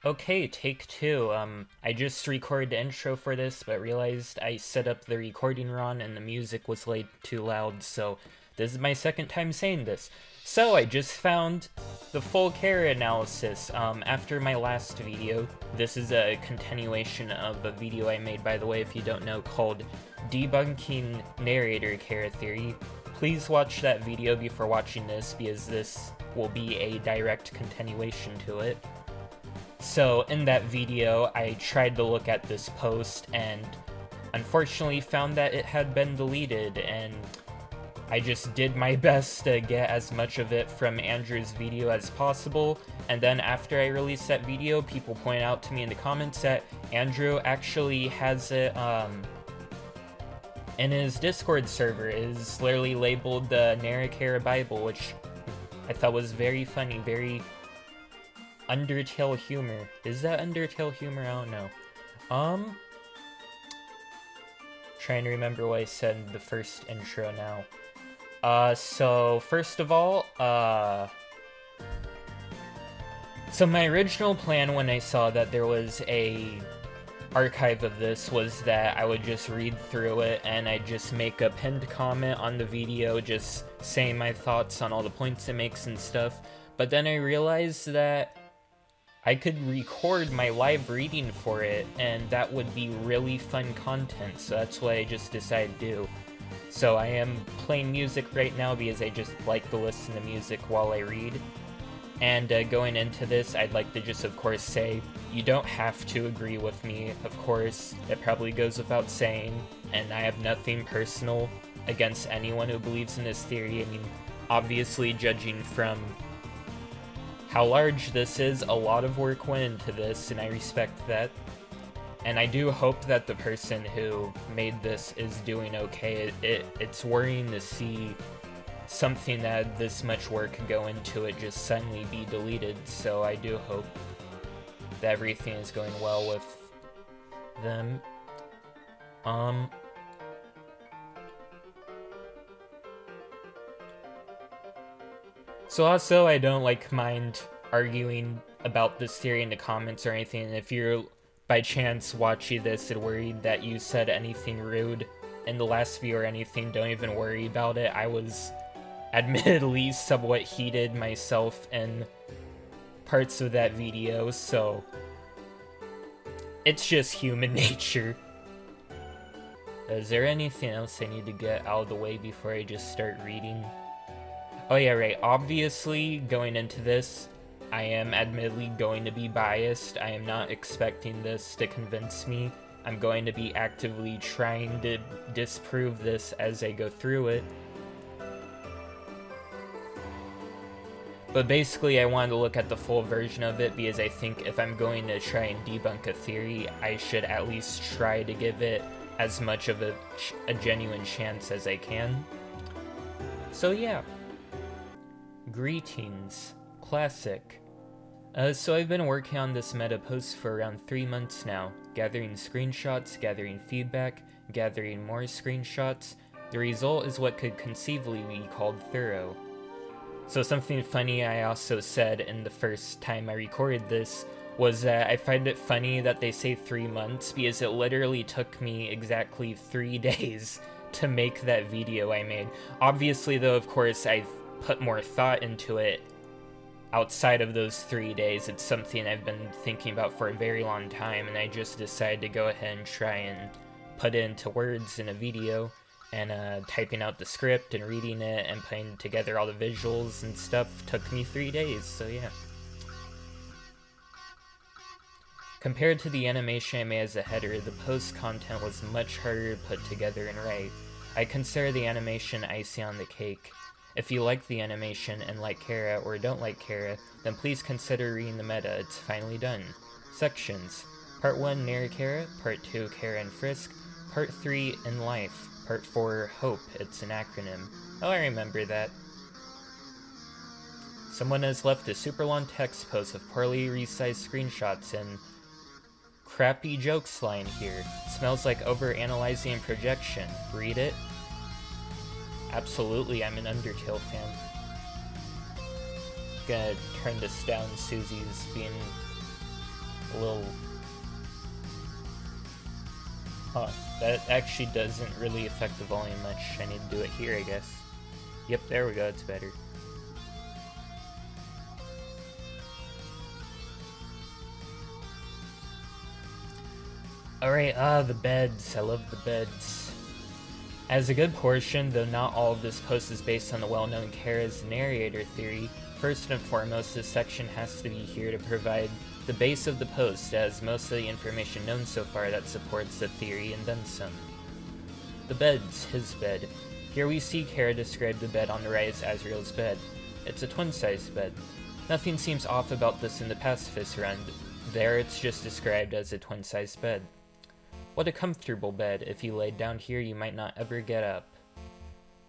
Okay, take two. I just recorded the intro for this, but realized I set up the recording wrong and the music was laid too loud, so this is my second time saying this. So I just found the full Kara analysis after my last video. This is a continuation of a video I made, by the way, if you don't know, called Debunking Narrator Kara Theory. Please watch that video before watching this, because this will be a direct continuation to it. So in that video, I tried to look at this post and unfortunately found that it had been deleted, and I just did my best to get as much of it from Andrew's video as possible. And then after I released that video, people point out to me in the comments that Andrew actually has it in his Discord server. It is literally labeled the Narrachara Bible, which I thought was very funny, very Undertale humor. Is that Undertale humor? I don't know. Trying to remember what I said in the first intro now. So first of all, so my original plan when I saw that there was a archive of this was that I would just read through it and I'd just make a pinned comment on the video just saying my thoughts on all the points it makes and stuff. But then I realized that I could record my live reading for it, and that would be really fun content, so that's what I just decided to do. So I am playing music right now because I just like to listen to music while I read. And going into this, I'd like to just, of course, say, you don't have to agree with me, of course. It probably goes without saying, and I have nothing personal against anyone who believes in this theory. I mean, obviously, judging from how large this is, a lot of work went into this, and I respect that. And I do hope that the person who made this is doing okay. It's worrying to see something that had this much work go into it just suddenly be deleted, so I do hope that everything is going well with them. So also, I don't mind arguing about this theory in the comments or anything. If you're by chance watching this and worried that you said anything rude in the last video or anything, don't even worry about it. I was admittedly somewhat heated myself in parts of that video, so it's just human nature. Is there anything else I need to get out of the way before I just start reading? Oh yeah, right. Obviously, going into this, I am admittedly going to be biased. I am not expecting this to convince me. I'm going to be actively trying to disprove this as I go through it. But basically, I wanted to look at the full version of it because I think if I'm going to try and debunk a theory, I should at least try to give it as much of a genuine chance as I can. So yeah. Greetings. Classic. So I've been working on this meta post for around 3 months now, gathering screenshots, gathering feedback, gathering more screenshots. The result is what could conceivably be called thorough. So something funny I also said in the first time I recorded this was that I find it funny that they say 3 months because it literally took me exactly 3 days to make that video I made. Obviously though, of course, I've put more thought into it outside of those 3 days. It's something I've been thinking about for a very long time, and I just decided to go ahead and try and put it into words in a video, and typing out the script and reading it and putting together all the visuals and stuff took me 3 days, so yeah. Compared to the animation I made as a header, the post content was much harder to put together and write. I consider the animation icing on the cake. If you like the animation and like Kara or don't like Kara, then please consider reading the meta. It's finally done. Sections. Part 1, Narrachara. Part 2, Kara and Frisk. Part 3, In Life. Part 4, Hope. It's an acronym. Oh, I remember that. Someone has left a super long text post with poorly resized screenshots and crappy jokes line here. Smells like over-analyzing and projection. Read it. Absolutely, I'm an Undertale fan. Gonna turn this down, Susie's being a little... Huh, that actually doesn't really affect the volume much. I need to do it here, I guess. Yep, there we go, it's better. Alright, the beds. I love the beds. As a good portion, though not all of this post is based on the well-known Kara's narrator theory, first and foremost, this section has to be here to provide the base of the post, as most of the information known so far that supports the theory and then some. The beds, his bed. Here we see Kara describe the bed on the right as Azrael's bed. It's a twin-sized bed. Nothing seems off about this in the pacifist run. There it's just described as a twin-sized bed. What a comfortable bed. If you laid down here, you might not ever get up.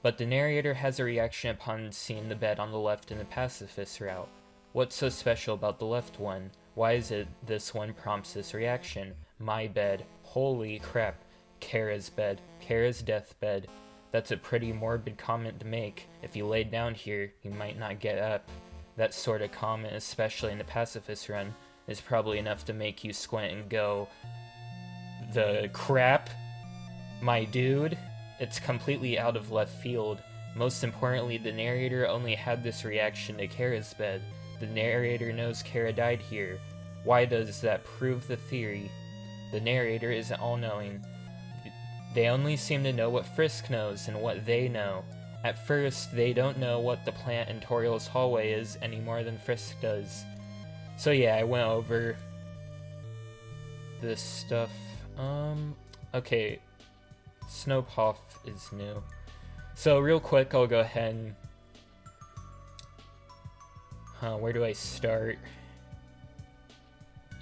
But the narrator has a reaction upon seeing the bed on the left in the pacifist route. What's so special about the left one? Why is it this one prompts this reaction? My bed. Holy crap. Kara's bed. Kara's deathbed. That's a pretty morbid comment to make. If you laid down here, you might not get up. That sort of comment, especially in the pacifist run, is probably enough to make you squint and go, the crap? My dude? It's completely out of left field. Most importantly, the narrator only had this reaction to Kara's bed. The narrator knows Kara died here. Why does that prove the theory? The narrator isn't all-knowing. They only seem to know what Frisk knows and what they know. At first, they don't know what the plant in Toriel's hallway is any more than Frisk does. So yeah, I went over this stuff. Okay. Snowpuff is new. So real quick, I'll go ahead and... where do I start?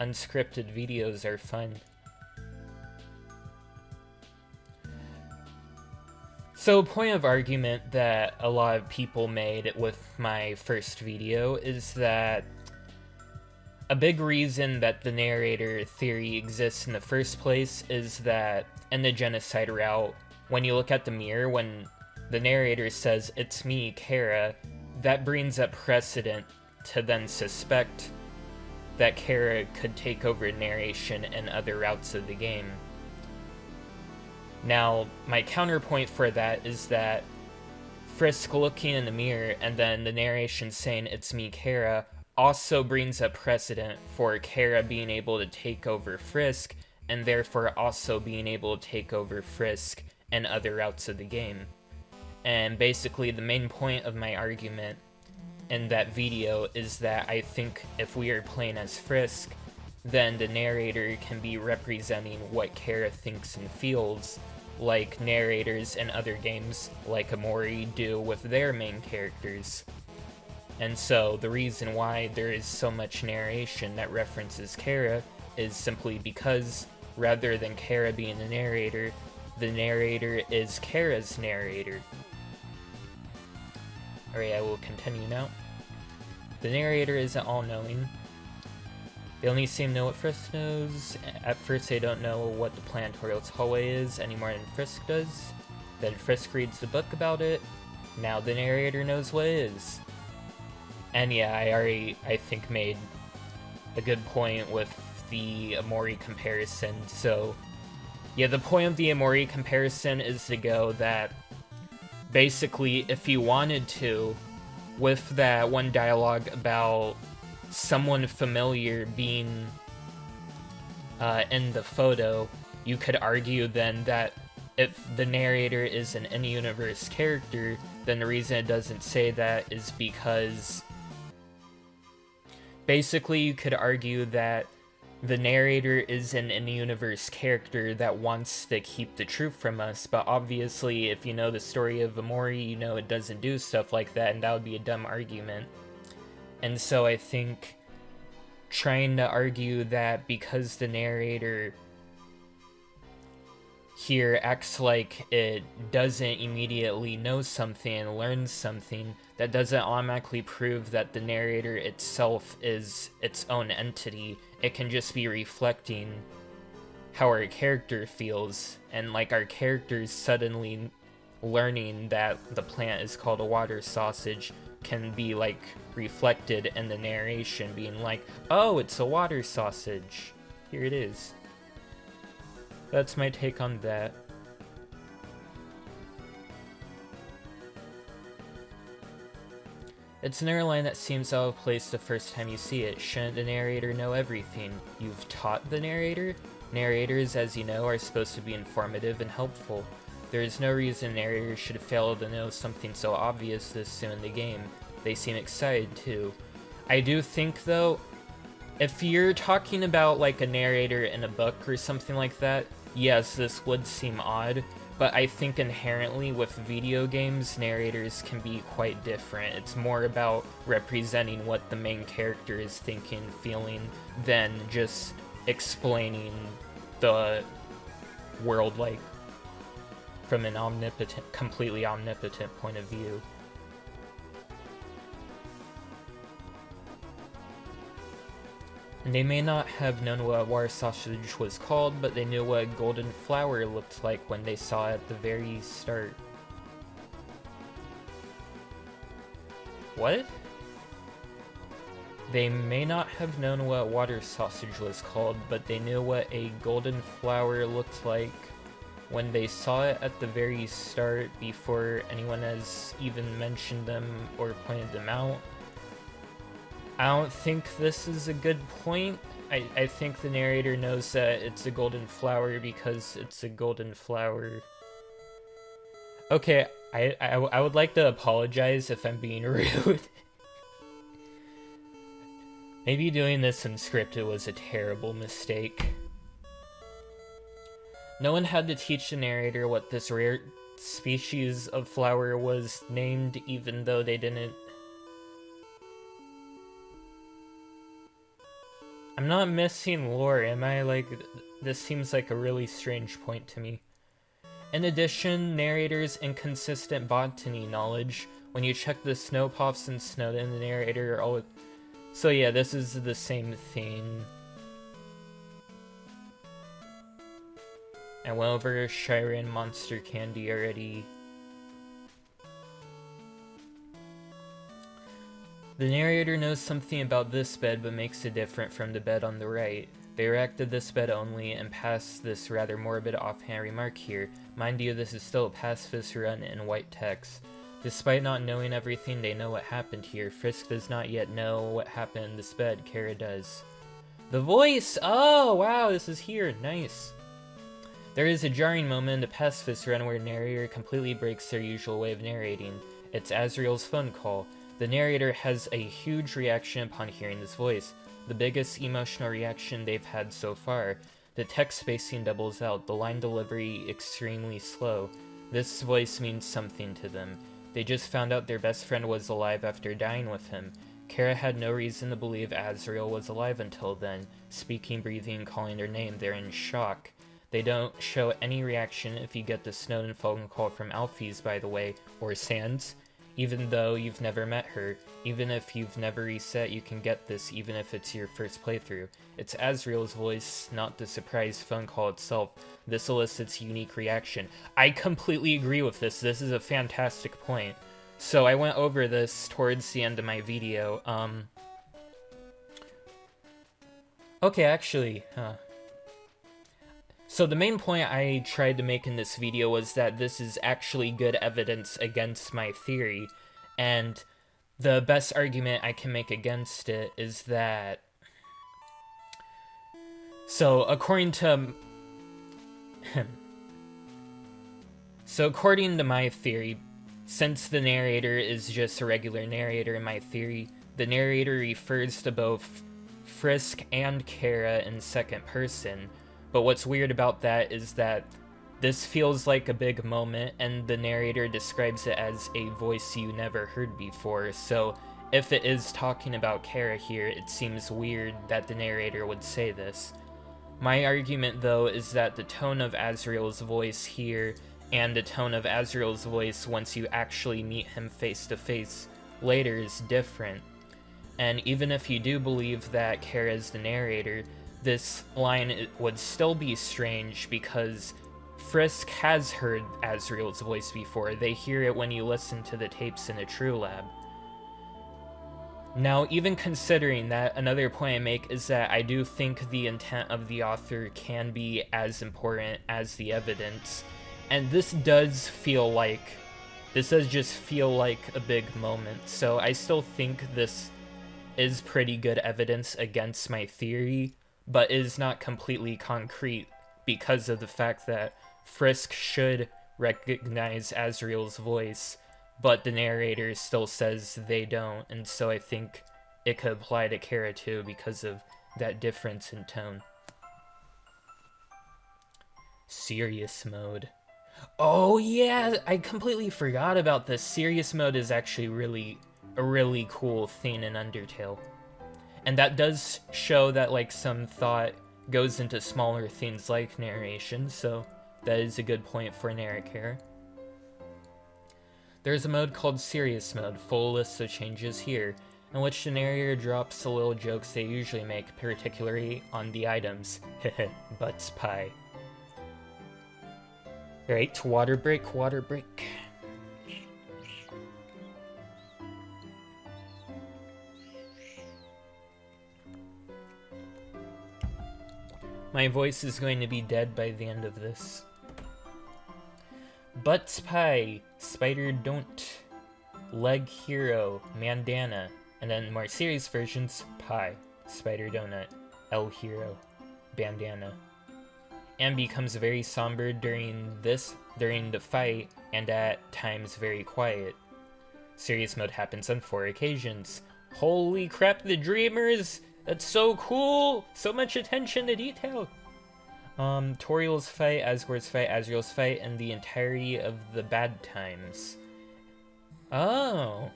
Unscripted videos are fun. So, point of argument that a lot of people made with my first video is that a big reason that the narrator theory exists in the first place is that in the genocide route, when you look at the mirror, when the narrator says, "It's me, Kara," that brings up precedent to then suspect that Kara could take over narration in other routes of the game. Now, my counterpoint for that is that Frisk looking in the mirror and then the narration saying, "It's me, Kara," also brings up precedent for Kara being able to take over Frisk, and therefore also being able to take over Frisk and other routes of the game. And basically the main point of my argument in that video is that I think if we are playing as Frisk, then the narrator can be representing what Kara thinks and feels, like narrators in other games like Amori do with their main characters. And so the reason why there is so much narration that references Kara is simply because rather than Kara being the narrator is Kara's narrator. Alright, I will continue now. The narrator isn't all-knowing. They only seem to know what Frisk knows. At first they don't know what the plan Toriel's hallway is any more than Frisk does. Then Frisk reads the book about it. Now the narrator knows what it is. And yeah, I already, I think, made a good point with the Amori comparison. So yeah, the point of the Amori comparison is to go that basically if you wanted to, with that one dialogue about someone familiar being in the photo, you could argue then that if the narrator is an in-universe character, then the reason it doesn't say that is because basically you could argue that the narrator is an in-universe character that wants to keep the truth from us, but obviously if you know the story of Amori, you know it doesn't do stuff like that, and that would be a dumb argument. And so I think trying to argue that because the narrator here acts like it doesn't immediately know something and learn something, that doesn't automatically prove that the narrator itself is its own entity. It can just be reflecting how our character feels, and like our characters suddenly learning that the plant is called a water sausage can be like reflected in the narration being like, oh, it's a water sausage. here it is. That's my take on that. It's another line that seems out of place the first time you see it. Shouldn't the narrator know everything? You've taught the narrator? Narrators, as you know, are supposed to be informative and helpful. There is no reason narrators should fail to know something so obvious this soon in the game. They seem excited, too. I do think, though, if you're talking about, like, a narrator in a book or something like that, yes, this would seem odd. But I think inherently with video games, narrators can be quite different. It's more about representing what the main character is thinking, feeling, than just explaining the world, like, from an completely omnipotent point of view. And they may not have known what a water sausage was called, but they knew what a golden flower looked like when they saw it at the very start. What? They may not have known what a water sausage was called, but they knew what a golden flower looked like when they saw it at the very start before anyone has even mentioned them or pointed them out. I don't think this is a good point. I think the narrator knows that it's a golden flower because it's a golden flower. Okay, I would like to apologize if I'm being rude. Maybe doing this unscripted was a terrible mistake. No one had to teach the narrator what this rare species of flower was named, even though they didn't. I'm not missing lore, am I? Like, this seems like a really strange point to me. In addition, narrator's inconsistent botany knowledge. When you check the Snowpuffs and Snowden, the narrator are all... So yeah, this is the same thing. I went over Shiren Monster Candy already. The narrator knows something about this bed but makes it different from the bed on the right. They reacted this bed only and passed this rather morbid offhand remark here. Mind you, this is still a pacifist run in white text. Despite not knowing everything, they know what happened here. Frisk does not yet know what happened in this bed. Kara does. The voice! Oh, wow, this is here. Nice. There is a jarring moment in the pacifist run where narrator completely breaks their usual way of narrating. It's Azrael's phone call. The narrator has a huge reaction upon hearing this voice, the biggest emotional reaction they've had so far. The text spacing doubles out, the line delivery extremely slow. This voice means something to them. They just found out their best friend was alive after dying with him. Kara had no reason to believe Azrael was alive until then. Speaking, breathing, calling their name, they're in shock. They don't show any reaction if you get the Snowden phone call from Alphys, by the way, or Sans. Even though you've never met her, even if you've never reset, you can get this even if it's your first playthrough. It's Azrael's voice, not the surprise phone call itself. This elicits unique reaction. I completely agree with this. This is a fantastic point. So I went over this towards the end of my video. Okay, actually, So the main point I tried to make in this video was that this is actually good evidence against my theory, and the best argument I can make against it is that... So according to my theory, since the narrator is just a regular narrator in my theory, the narrator refers to both Frisk and Kara in second person. But what's weird about that is that this feels like a big moment, and the narrator describes it as a voice you never heard before, so if it is talking about Kara here, it seems weird that the narrator would say this. My argument, though, is that the tone of Azrael's voice here, and the tone of Azrael's voice once you actually meet him face to face later is different. And even if you do believe that Kara is the narrator, this line would still be strange because Frisk has heard Azrael's voice before. They hear it when you listen to the tapes in a True Lab. Now, even considering that, another point I make is that I do think the intent of the author can be as important as the evidence, and this does just feel like a big moment, so I still think this is pretty good evidence against my theory, but is not completely concrete because of the fact that Frisk should recognize Azriel's voice, but the narrator still says they don't, and so I think it could apply to Kara too because of that difference in tone. Serious mode. Oh yeah, I completely forgot about this. Serious mode is actually a really cool thing in Undertale. And that does show that like some thought goes into smaller things like narration, so that is a good point for Narrachara. There's a mode called Serious Mode, full list of changes here, in which the narrator drops the little jokes they usually make, particularly on the items. Heh butts pie. Alright, water break, water break. My voice is going to be dead by the end of this. Butts pie, spider don't, leg hero, mandana, and then more serious versions, pie, spider donut, L hero, bandana. And becomes very somber during the fight, and at times very quiet. Serious mode happens on 4 occasions. Holy crap, the dreamers! That's so cool! So much attention to detail! Toriel's fight, Asgore's fight, Azriel's fight, and the entirety of the bad times. Oh.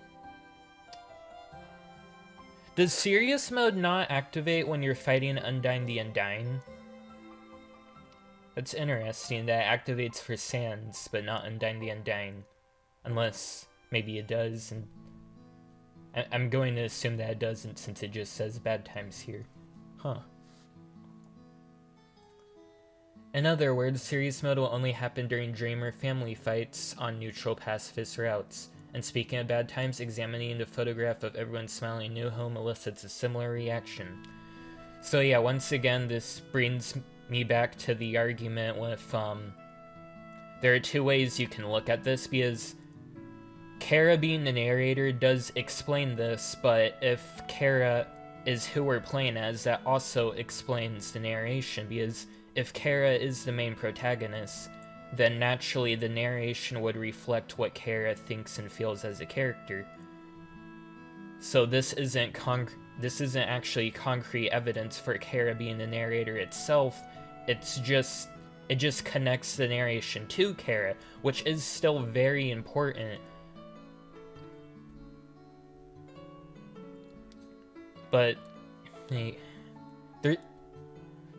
Does serious mode not activate when you're fighting Undyne the Undyne? That's interesting, that activates for Sans, but not Undyne the Undyne. Unless, maybe it does, and I'm going to assume that it doesn't since it just says bad times here. Huh. In other words, serious mode will only happen during Dreamer family fights on neutral pacifist routes. And speaking of bad times, examining the photograph of everyone smiling in New Home elicits a similar reaction. So yeah, once again, this brings me back to the argument with, there are 2 ways you can look at this, because Kara being the narrator does explain this, but if Kara is who we're playing as, that also explains the narration, because if Kara is the main protagonist, then naturally the narration would reflect what Kara thinks and feels as a character. So this isn't actually concrete evidence for Kara being the narrator itself. It just connects the narration to Kara, which is still very important. But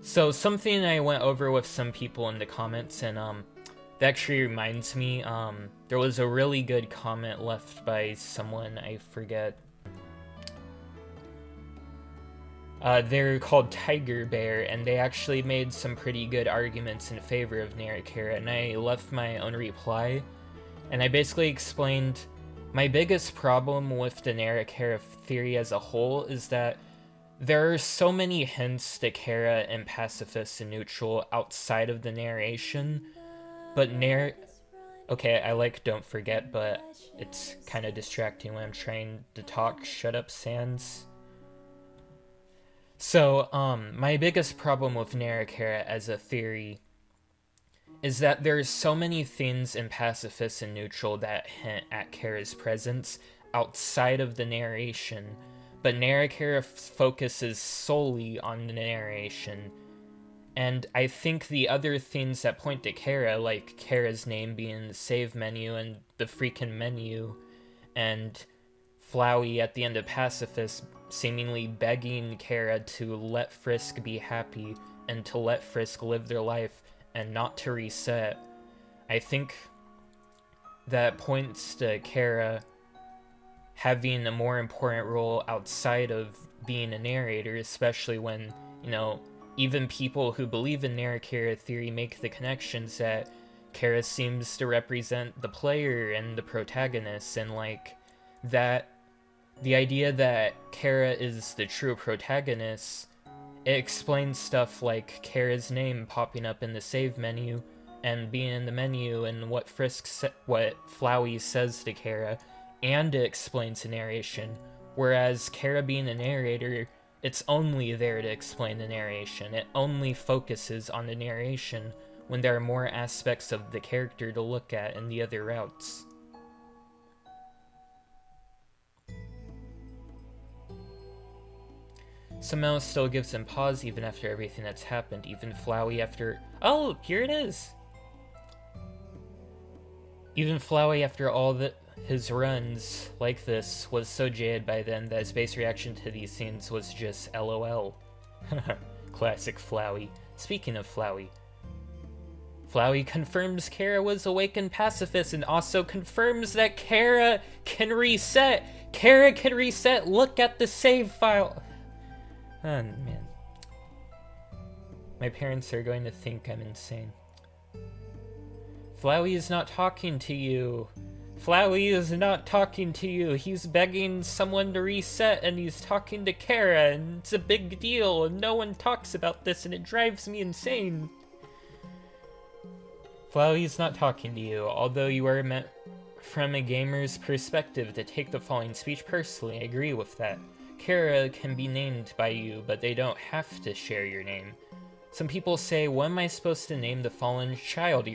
so something I went over with some people in the comments, and that actually reminds me, there was a really good comment left by someone, I forget. They're called Tiger Bear, and they actually made some pretty good arguments in favor of Narrachara, and I left my own reply, and I basically explained my biggest problem with the Narrachara theory as a whole is that there are so many hints to Kara and pacifist and neutral outside of the narration, but okay, I like Don't Forget, but it's kind of distracting when I'm trying to talk. Shut up, Sans. So, my biggest problem with Narrachara as a theory is that there's so many things in pacifist and neutral that hint at Kara's presence outside of the narration, but Narrachara focuses solely on the narration. And I think the other things that point to Kara, like Kara's name being the save menu and the freaking menu, and Flowey at the end of Pacifist seemingly begging Kara to let Frisk be happy and to let Frisk live their life and not to reset, I think that points to Kara having a more important role outside of being a narrator, especially when, even people who believe in Narrachara theory make the connections that Kara seems to represent the player and the protagonist, and that the idea that Kara is the true protagonist, it explains stuff like Kara's name popping up in the save menu and being in the menu and what what Flowey says to Kara, and it explains the narration. Whereas Kara being the narrator, it's only there to explain the narration. It only focuses on the narration when there are more aspects of the character to look at in the other routes. Somehow still gives him pause even after everything that's happened, even Flowey after... Oh, here it is! Even Flowey after all his runs like this was so jaded by then that his base reaction to these scenes was just LOL. Classic Flowey. Speaking of Flowey, Flowey confirms Kara was awakened pacifist and also confirms that Kara can reset! Kara can reset! Look at the save file! Oh, man. My parents are going to think I'm insane. Flowey is not talking to you. Flowey is not talking to you. He's begging someone to reset, and he's talking to Kara, and it's a big deal, and no one talks about this, and it drives me insane. Flowey is not talking to you, although you are meant from a gamer's perspective to take the following speech personally. I agree with that. Kara can be named by you, but they don't have to share your name. Some people say, what am I supposed to name the fallen child?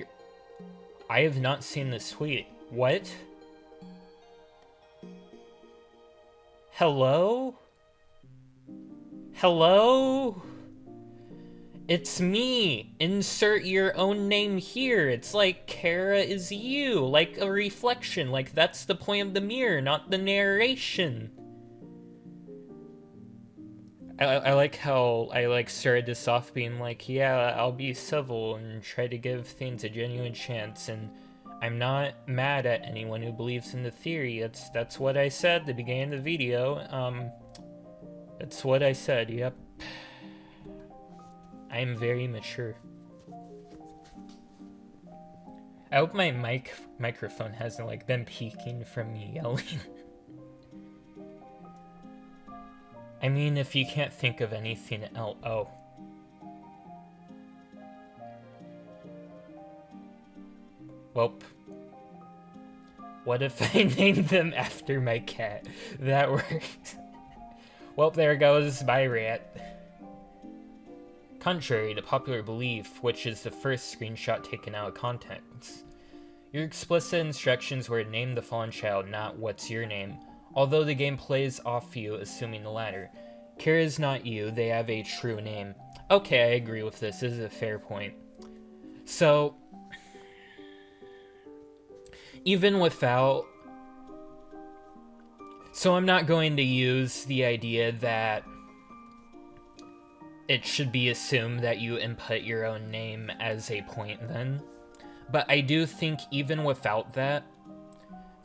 I have not seen this tweet. What? Hello? Hello? It's me! Insert your own name here. It's like Kara is you, like a reflection, like that's the point of the mirror, not the narration. I like how I started this off being like, yeah, I'll be civil and try to give things a genuine chance, and I'm not mad at anyone who believes in the theory. That's what I said at the beginning of the video. That's what I said, yep. I'm very mature. I hope my microphone hasn't been peaking from me yelling. I mean, if you can't think of anything else... Oh. Welp. What if I named them after my cat? That works. Well, there goes my rant. Contrary to popular belief, which is the first screenshot taken out of context, your explicit instructions were to name the fallen child, not what's your name. Although the game plays off you, assuming the latter. Kara is not you, they have a true name. Okay, I agree with this. This is a fair point. So, even without... So I'm not going to use the idea that it should be assumed that you input your own name as a point then. But I do think even without that,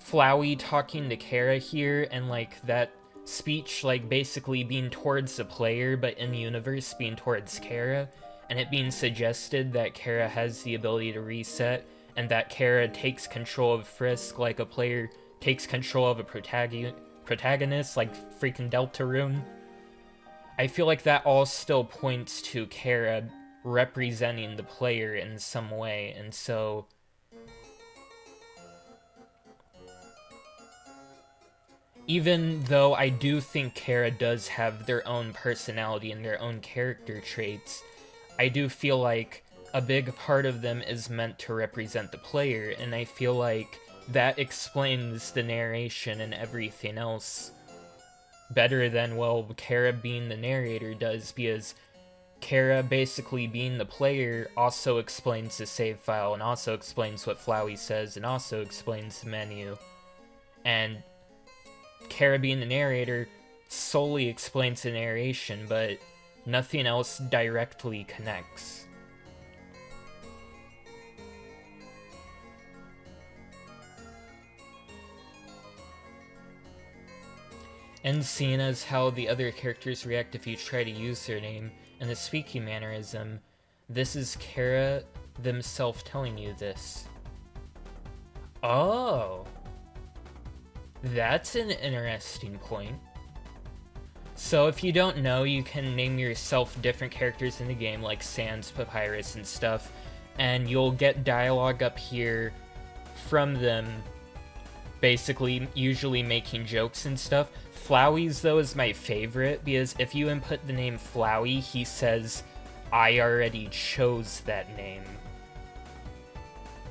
Flowey talking to Kara here and that speech basically being towards the player but in the universe being towards Kara, and it being suggested that Kara has the ability to reset and that Kara takes control of Frisk like a player takes control of a protagonist like freaking Deltarune. I feel like that all still points to Kara representing the player in some way, and so even though I do think Kara does have their own personality and their own character traits, I do feel like a big part of them is meant to represent the player, and I feel like that explains the narration and everything else better than, well, Kara being the narrator does, because Kara basically being the player also explains the save file, and also explains what Flowey says, and also explains the menu. And Kara being the narrator solely explains the narration, but nothing else directly connects. And seeing as how the other characters react if you try to use their name and the speaking mannerism, this is Kara themselves telling you this. Oh! That's an interesting point. So if you don't know, you can name yourself different characters in the game, like Sans, Papyrus, and stuff, and you'll get dialogue up here from them, basically usually making jokes and stuff. Flowey's, though, is my favorite, because if you input the name Flowey, he says, "I already chose that name."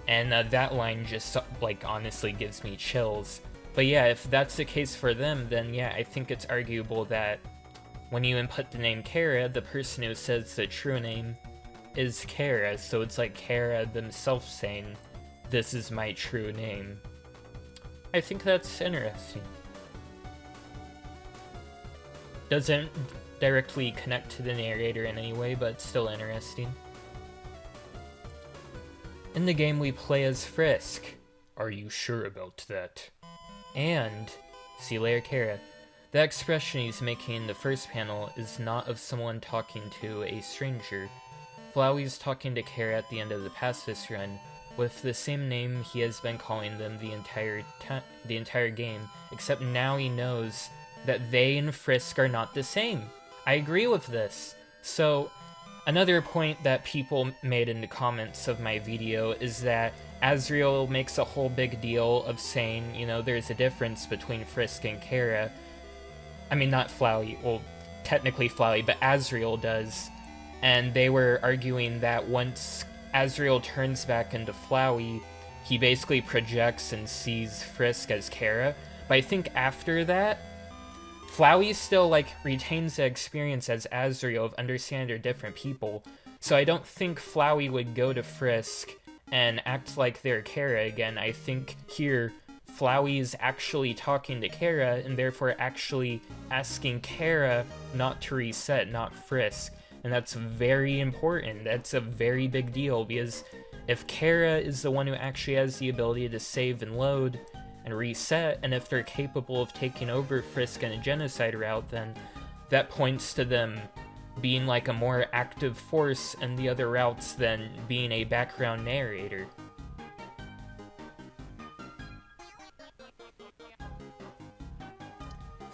And that line just, like, honestly gives me chills. But yeah, if that's the case for them, then yeah, I think it's arguable that when you input the name Kara, the person who says the true name is Kara, so it's like Kara themselves saying, "This is my true name." I think that's interesting. Doesn't directly connect to the narrator in any way, but it's still interesting. In the game, we play as Frisk. Are you sure about that? And, see you later, Kara. The expression he's making in the first panel is not of someone talking to a stranger. Flowey's talking to Kara at the end of the pacifist run, with the same name he has been calling them the entire game, except now he knows that they and Frisk are not the same. I agree with this. So, another point that people made in the comments of my video is that Azriel makes a whole big deal of saying, you know, there's a difference between Frisk and Kara. I mean, not Flowey, well, technically Flowey, but Azriel does. And they were arguing that once Azriel turns back into Flowey, he basically projects and sees Frisk as Kara. But I think after that, Flowey still, like, retains the experience as Azriel of understanding they're different people. So I don't think Flowey would go to Frisk and act like they're Kara again. I think here, Flowey is actually talking to Kara, and therefore actually asking Kara not to reset, not Frisk. And that's very important. That's a very big deal, because if Kara is the one who actually has the ability to save and load and reset, and if they're capable of taking over Frisk in a genocide route, then that points to them being like a more active force in the other routes than being a background narrator.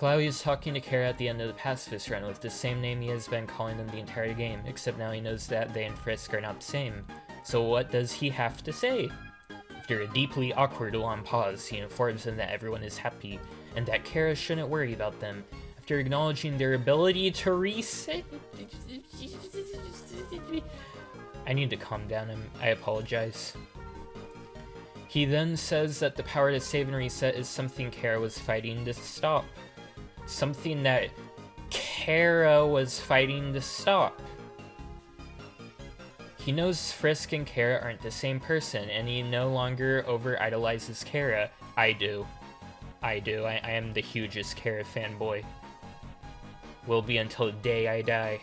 Flowey is talking to Kara at the end of the pacifist run with the same name he has been calling them the entire game, except now he knows that they and Frisk are not the same. So what does he have to say? After a deeply awkward long pause, he informs them that everyone is happy, and that Kara shouldn't worry about them. After acknowledging their ability to reset... I need to calm down, I apologize. He then says that the power to save and reset is something Kara was fighting to stop. Something that Kara was fighting to stop. He knows Frisk and Kara aren't the same person, and he no longer over-idolizes Kara. I do. I am the hugest Kara fanboy. Will be until the day I die.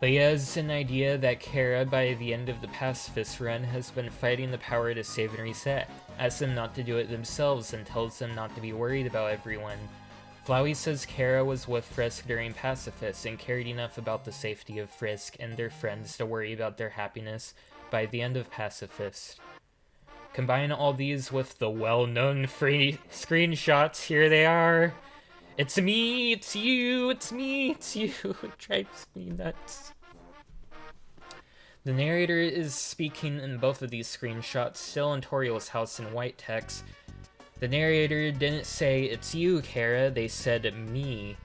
But he has an idea that Kara, by the end of the pacifist run, has been fighting the power to save and reset, asks them not to do it themselves, and tells them not to be worried about everyone. Flowey says Kara was with Frisk during pacifist, and cared enough about the safety of Frisk and their friends to worry about their happiness by the end of pacifist. Combine all these with the well-known free screenshots, here they are. It's me, it's you, it's me, it's you. It drives me nuts. The narrator is speaking in both of these screenshots, still in Toriel's house in white text. The narrator didn't say, it's you, Kara, they said me.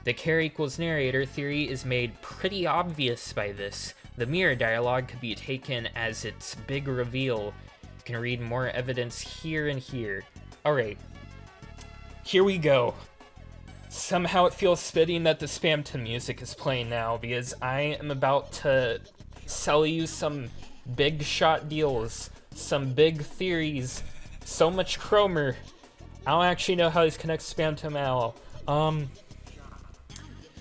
The Kara equals narrator theory is made pretty obvious by this. The mirror dialogue could be taken as its big reveal. You can read more evidence here and here. Alright. Here we go. Somehow it feels fitting that the Spamton music is playing now, because I am about to sell you some big shot deals, some big theories, so much Chromer. I don't actually know how this connects to Spamton at all.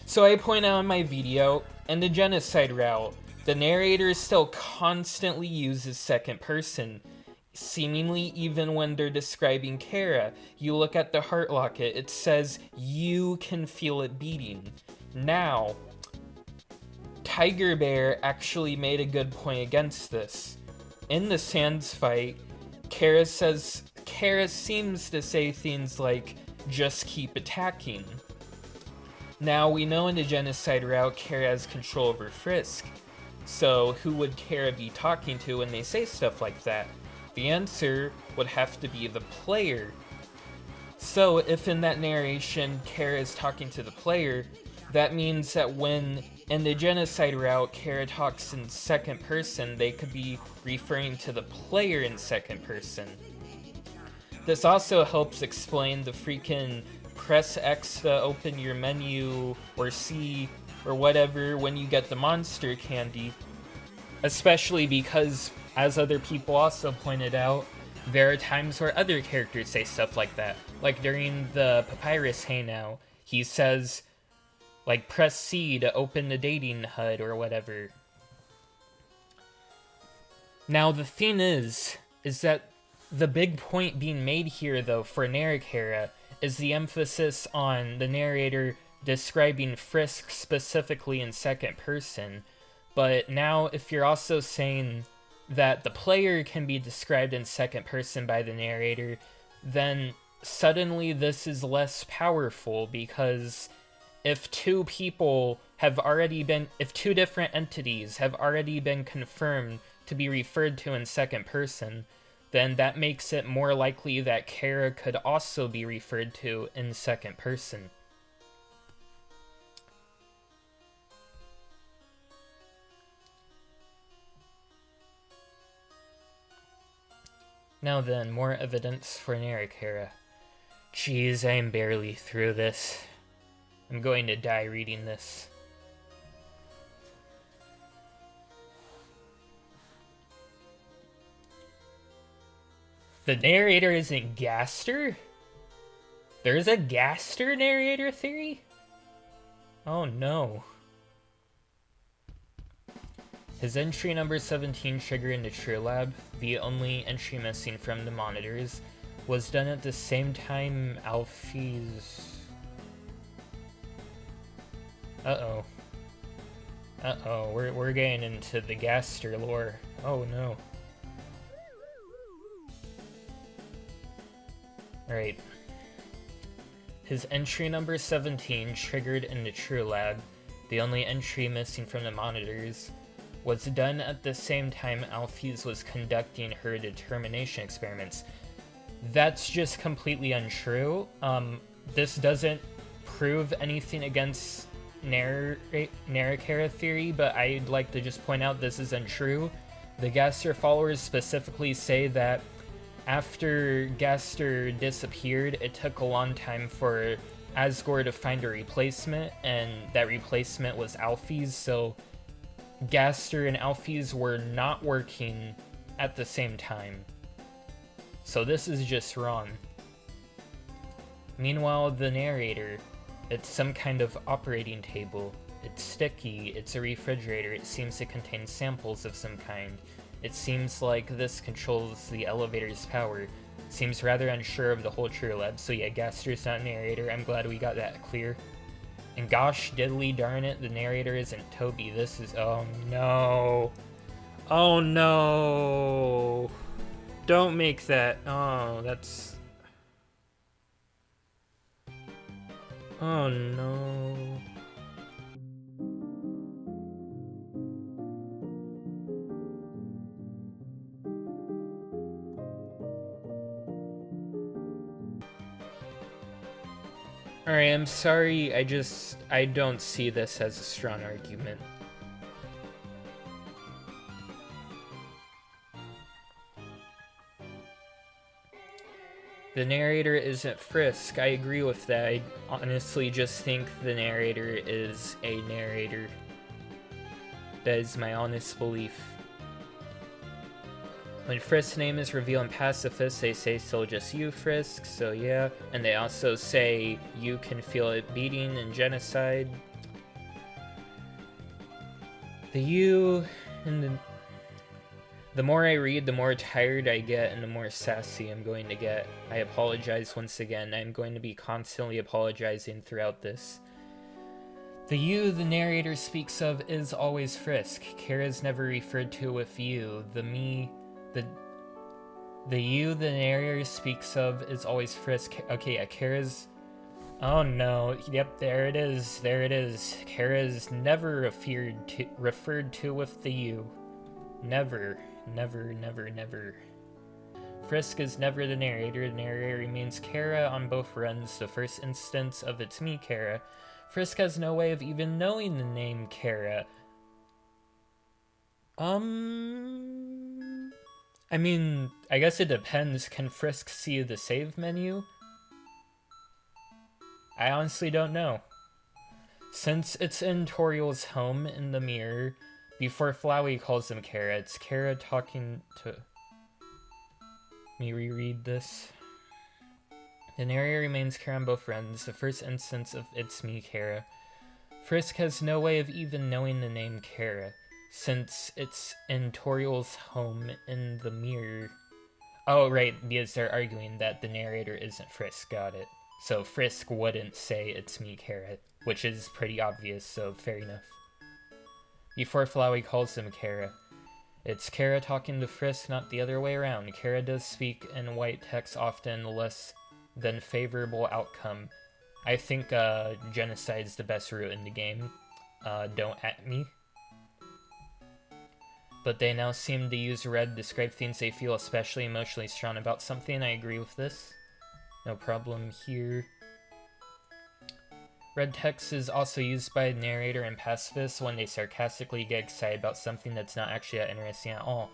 So I point out in my video, in the genocide route, the narrator still constantly uses second person. Seemingly even when they're describing Kara. You look at the heart locket, it says, you can feel it beating. Now, Tiger Bear actually made a good point against this. In the Sans fight, Kara seems to say things like, just keep attacking. Now, we know in the genocide route, Kara has control over Frisk, so who would Kara be talking to when they say stuff like that? The answer would have to be the player. So, if in that narration, Kara is talking to the player, that means that when in the genocide route, Kara talks in second person, they could be referring to the player in second person. This also helps explain the freaking press X to open your menu, or C, or whatever when you get the monster candy. Especially because, as other people also pointed out, there are times where other characters say stuff like that. Like during the Papyrus Hangout, he says, like, press C to open the dating HUD or whatever. Now, the thing is that the big point being made here, though, for Narrachara is the emphasis on the narrator describing Frisk specifically in second person. But now, if you're also saying that the player can be described in second person by the narrator, then suddenly this is less powerful, because if two different entities have already been confirmed to be referred to in second person, then that makes it more likely that Kara could also be referred to in second person. Now then, more evidence for Narrachara. Jeez, I am barely through this. I'm going to die reading this. The narrator isn't Gaster? There's a Gaster narrator theory? Oh no. His entry number 17 trigger in the True Lab, the only entry missing from the monitors, was done at the same time Alfie's... Uh-oh. Uh-oh, we're getting into the Gaster lore. Oh no. Alright. His entry number 17 triggered in the True Lab, the only entry missing from the monitors, was done at the same time Alphys was conducting her determination experiments. That's just completely untrue. This doesn't prove anything against Narrachara theory, but I'd like to just point out this is untrue. The Gaster followers specifically say that after Gaster disappeared, it took a long time for Asgore to find a replacement, and that replacement was Alphys, so Gaster and Alphys were not working at the same time. So this is just wrong. Meanwhile, the narrator, it's some kind of operating table. It's sticky, it's a refrigerator, it seems to contain samples of some kind. It seems like this controls the elevator's power. Seems rather unsure of the whole True Lab, so yeah, Gaster's not narrator, I'm glad we got that clear. And gosh diddly darn it, the narrator isn't Toby, this is... oh no! Oh no! Don't make that... oh, that's... oh no... Alright, I'm sorry, I don't see this as a strong argument. The narrator isn't Frisk, I agree with that. I honestly just think the narrator is a narrator. That is my honest belief. When Frisk's name is revealed in Pacifist, they say still just you, Frisk, so yeah. And they also say you can feel it beating in Genocide. The you and the more I read, the more tired I get and the more sassy I'm going to get. I apologize once again. I'm going to be constantly apologizing throughout this. The you the narrator speaks of is always Frisk. Kara is never referred to with you. The you the narrator speaks of is always Frisk. Okay, yeah, Kara's... Oh no, yep, there it is, there it is. Kara is never referred to with the you. Never, never, never, never. Frisk is never the narrator. The narrator remains Kara on both runs. The first instance of It's Me, Kara. Frisk has no way of even knowing the name Kara. I mean, I guess it depends. Can Frisk see the save menu? I honestly don't know. Since it's in Toriel's home in the mirror, before Flowey calls him Kara, it's Kara talking to... Let me reread this. The narrator remains Kara on both runs. The first instance of It's Me, Kara. Frisk has no way of even knowing the name Kara, since it's in Toriel's home in the mirror. Oh, right, because they're arguing that the narrator isn't Frisk, got it. So Frisk wouldn't say It's Me, Kara, which is pretty obvious, so fair enough. Before Flowey calls him Kara. It's Kara talking to Frisk, not the other way around. Kara does speak in white text often, less than favorable outcome. I think genocide's the best route in the game. Don't at me. But they now seem to use red to describe things they feel especially emotionally strong about something. I agree with this. No problem here. Red text is also used by the narrator and pacifists when they sarcastically get excited about something that's not actually that interesting at all.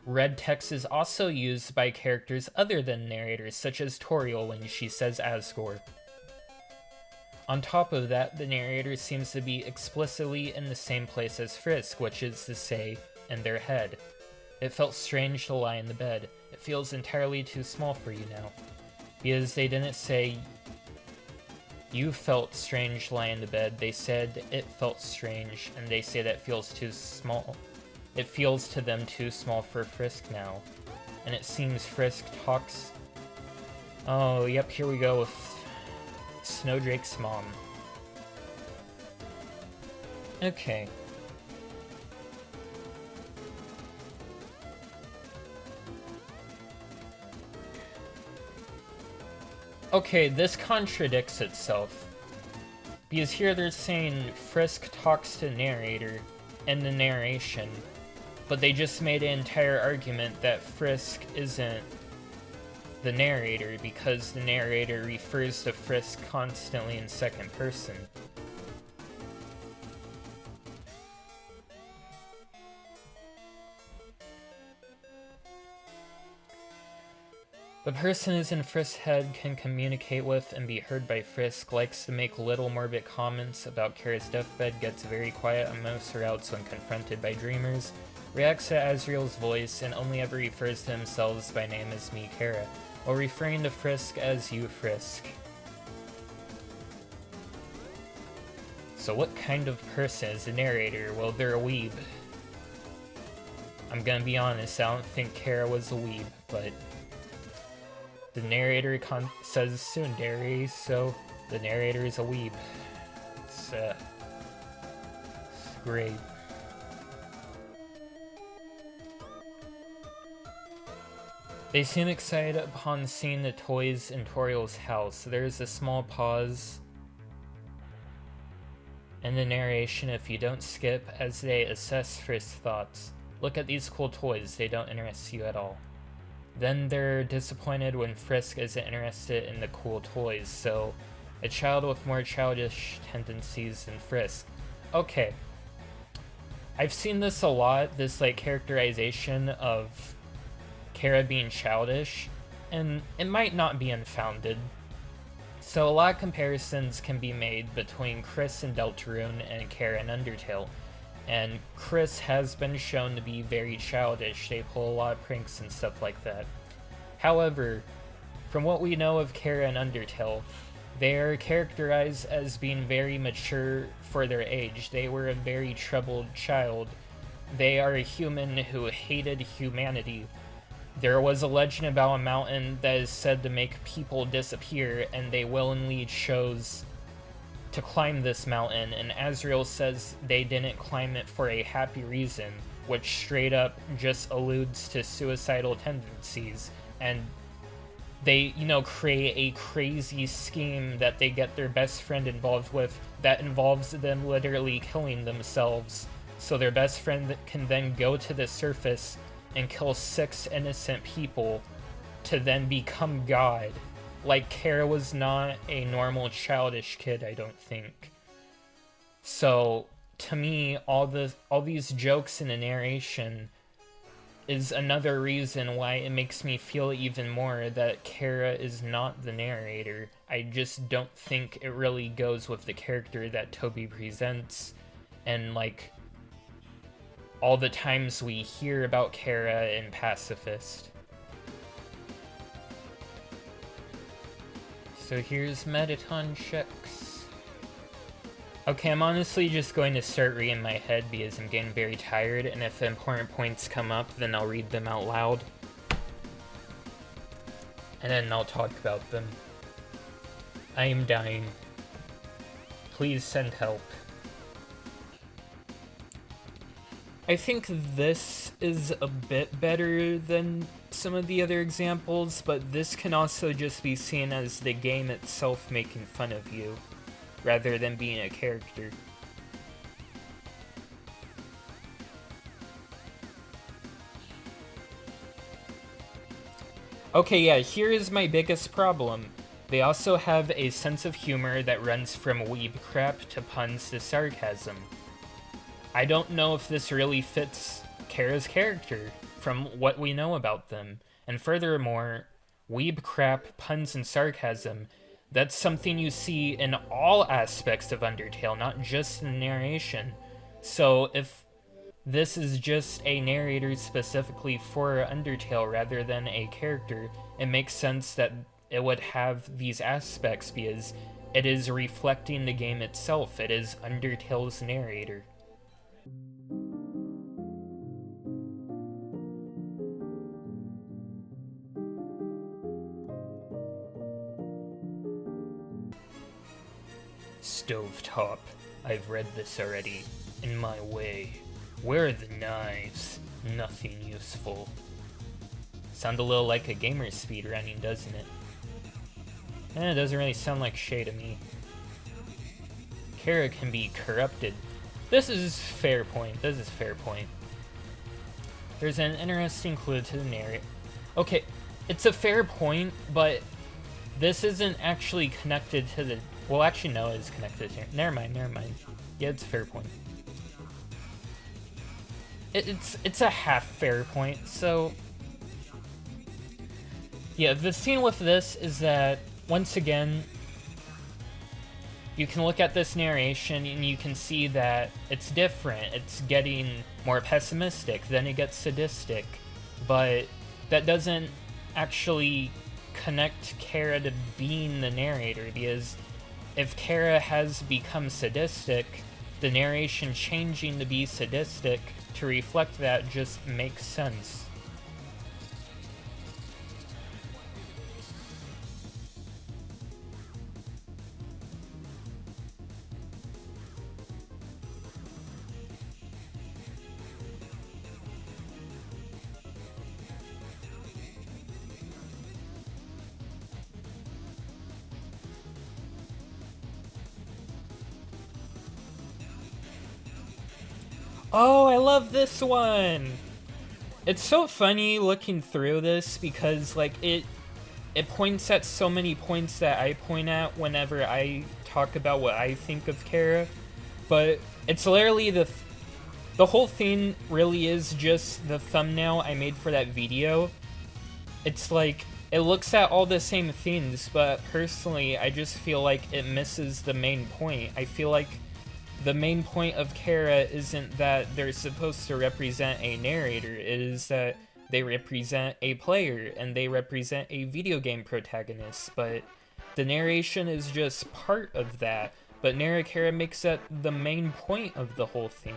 Red text is also used by characters other than narrators, such as Toriel when she says Asgore. On top of that, the narrator seems to be explicitly in the same place as Frisk, which is to say, in their head. It felt strange to lie in the bed. It feels entirely too small for you now. Because they didn't say, you felt strange lying in the bed, they said it felt strange, and they say that feels too small. It feels to them too small for Frisk now. And it seems Frisk talks... Oh, yep, here we go with Snowdrake's mom. Okay. Okay, this contradicts itself. Because here they're saying Frisk talks to narrator in the narration, but they just made an entire argument that Frisk isn't the narrator because the narrator refers to Frisk constantly in second person. The person who's in Frisk's head can communicate with and be heard by Frisk, likes to make little morbid comments about Kara's deathbed, gets very quiet on most routes when confronted by dreamers, reacts to Azriel's voice, and only ever refers to themselves by name as me, Kara, while referring to Frisk as you, Frisk. So what kind of person is the narrator? Well, they're a weeb. I'm gonna be honest, I don't think Kara was a weeb, but... The narrator says tsundere, so the narrator is a weeb. It's great. They seem excited upon seeing the toys in Toriel's house. There's a small pause in the narration if you don't skip as they assess Frisk's thoughts. Look at these cool toys, they don't interest you at all. Then they're disappointed when Frisk isn't interested in the cool toys, so a child with more childish tendencies than Frisk. Okay. I've seen this a lot, this like characterization of Kara being childish, and it might not be unfounded. So a lot of comparisons can be made between Chris and Deltarune and Kara and Undertale. And Chris has been shown to be very childish. They pull a lot of pranks and stuff like that. However, from what we know of Kara and Undertale, they are characterized as being very mature for their age. They were a very troubled child. They are a human who hated humanity. There was a legend about a mountain that is said to make people disappear, and they willingly chose to climb this mountain, and Azrael says they didn't climb it for a happy reason, which straight up just alludes to suicidal tendencies, and they, create a crazy scheme that they get their best friend involved with that involves them literally killing themselves, so their best friend can then go to the surface and kill 6 innocent people to then become God. Like, Kara was not a normal childish kid, I don't think. So, to me, all these jokes in the narration is another reason why it makes me feel even more that Kara is not the narrator. I just don't think it really goes with the character that Toby presents, and, like, all the times we hear about Kara in Pacifist. So here's Metaton checks. Okay, I'm honestly just going to start reading my head because I'm getting very tired, and if important points come up, then I'll read them out loud. And then I'll talk about them. I am dying. Please send help. I think this is a bit better than some of the other examples, but this can also just be seen as the game itself making fun of you, rather than being a character. Okay, yeah, here is my biggest problem. They also have a sense of humor that runs from weeb crap to puns to sarcasm. I don't know if this really fits Kara's character, from what we know about them. And furthermore, weeb crap, puns, and sarcasm, that's something you see in all aspects of Undertale, not just in narration. So if this is just a narrator specifically for Undertale rather than a character, it makes sense that it would have these aspects because it is reflecting the game itself. It is Undertale's narrator. Stovetop. I've read this already. In my way. Where are the knives? Nothing useful. Sound a little like a gamer speedrunning, doesn't it? It doesn't really sound like Shay to me. Kara can be corrupted. This is fair point. This is fair point. There's an interesting clue to the narrative. Okay, it's a fair point, but this isn't actually connected to the... Well, actually, no, it is connected to... Never mind. Yeah, it's a fair point. It's a half fair point, so... Yeah, the scene with this is that, once again, you can look at this narration and you can see that it's different. It's getting more pessimistic, then it gets sadistic, but that doesn't actually connect Kara to being the narrator, because if Kara has become sadistic, the narration changing to be sadistic to reflect that just makes sense. Oh, I love this one! It's so funny looking through this because, like, it points at so many points that I point at whenever I talk about what I think of Kara, but it's literally the whole thing really is just the thumbnail I made for that video. It's like, it looks at all the same things, but personally, I just feel like it misses the main point. I feel like the main point of Kara isn't that they're supposed to represent a narrator, it is that they represent a player, and they represent a video game protagonist, but the narration is just part of that, but Narrachara makes that the main point of the whole thing.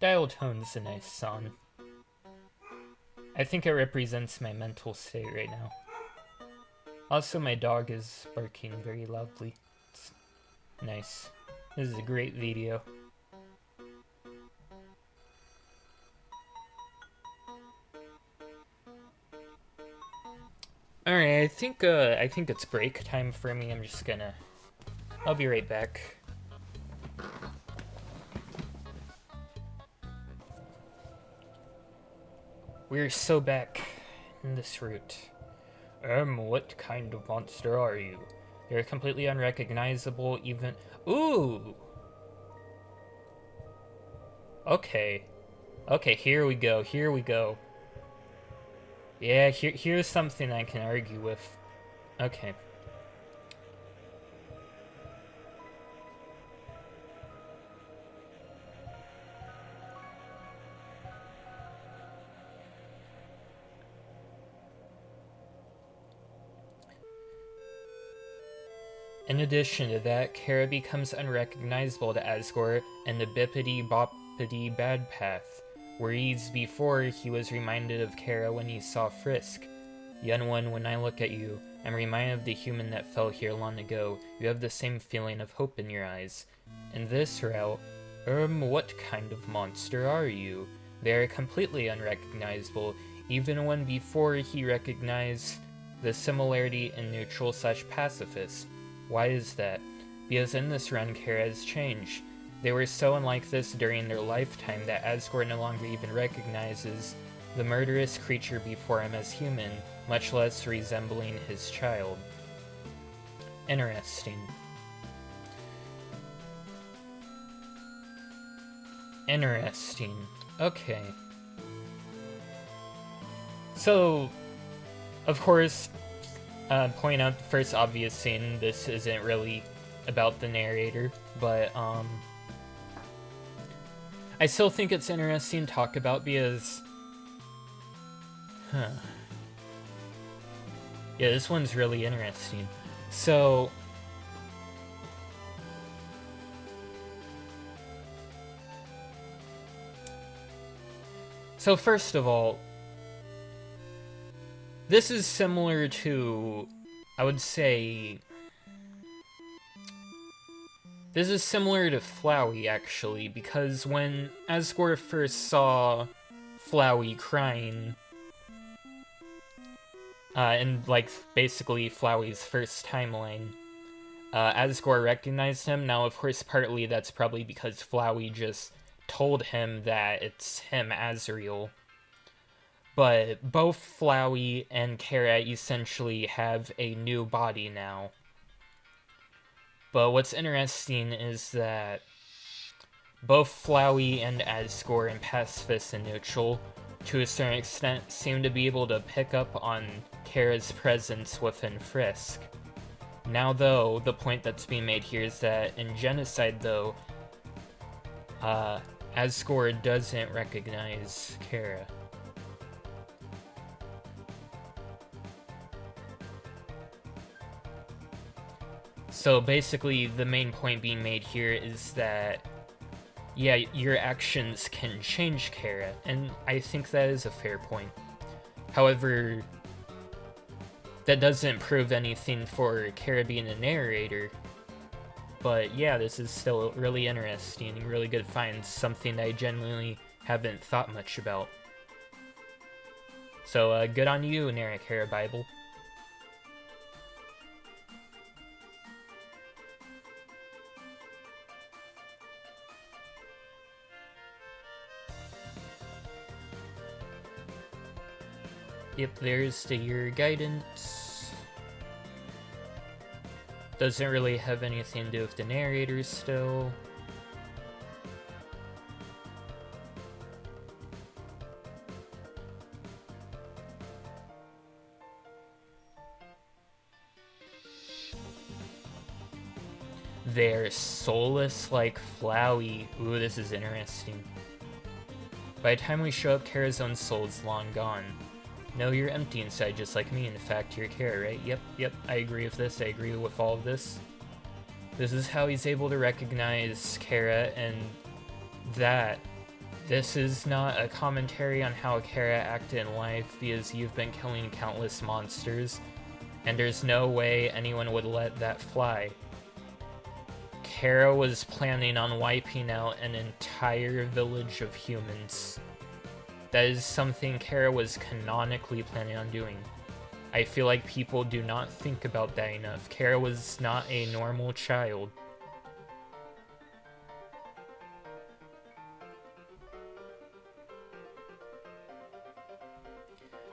Dial Tone's a nice song. I think it represents my mental state right now. Also, my dog is barking very loudly. It's nice. This is a great video. Alright, I think it's break time for me. I'll be right back. We're so back in this route. What kind of monster are you? You're completely unrecognizable, even— Ooh! Okay. Okay, here we go, here we go. Yeah, here's something I can argue with. Okay. In addition to that, Kara becomes unrecognizable to Asgore and the bippity-boppity bad path, whereas before he was reminded of Kara when he saw Frisk. Young one, when I look at you, I'm reminded of the human that fell here long ago. You have the same feeling of hope in your eyes. In this route, what kind of monster are you? They are completely unrecognizable, even when before he recognized the similarity in neutral/pacifist. Why is that? Because in this run, Kara has changed. They were so unlike this during their lifetime that Asgore no longer even recognizes the murderous creature before him as human, much less resembling his child. Interesting. Interesting. Okay. So, of course, point out the first obvious thing, this isn't really about the narrator, but I still think it's interesting to talk about because yeah, this one's really interesting. So first of all, this is similar to, I would say, this is similar to Flowey, actually, because when Asgore first saw Flowey crying, in, like, basically Flowey's first timeline, Asgore recognized him. Now, of course, partly that's probably because Flowey just told him that it's him, Azrael. But both Flowey and Kara essentially have a new body now. But what's interesting is that both Flowey and Asgore and Pacifist and Neutral, to a certain extent, seem to be able to pick up on Kara's presence within Frisk. Now, though, the point that's being made here is that in Genocide, though, Asgore doesn't recognize Kara. So basically, the main point being made here is that, yeah, your actions can change Kara, and I think that is a fair point. However, that doesn't prove anything for Kara being a narrator. But yeah, this is still really interesting and really good finds, something I genuinely haven't thought much about. So good on you, Narrachara Bible. Yep, there's the year guidance. Doesn't really have anything to do with the narrator still. They're soulless like Flowey. Ooh, this is interesting. By the time we show up, Kara's own soul is long gone. No, you're empty inside just like me. In fact, you're Kara, right? Yep, I agree with this. I agree with all of this. This is how he's able to recognize Kara, and that This is not a commentary on how Kara acted in life, because you've been killing countless monsters, and there's no way anyone would let that fly. Kara was planning on wiping out an entire village of humans. That is something Kara was canonically planning on doing. I feel like people do not think about that enough. Kara was not a normal child.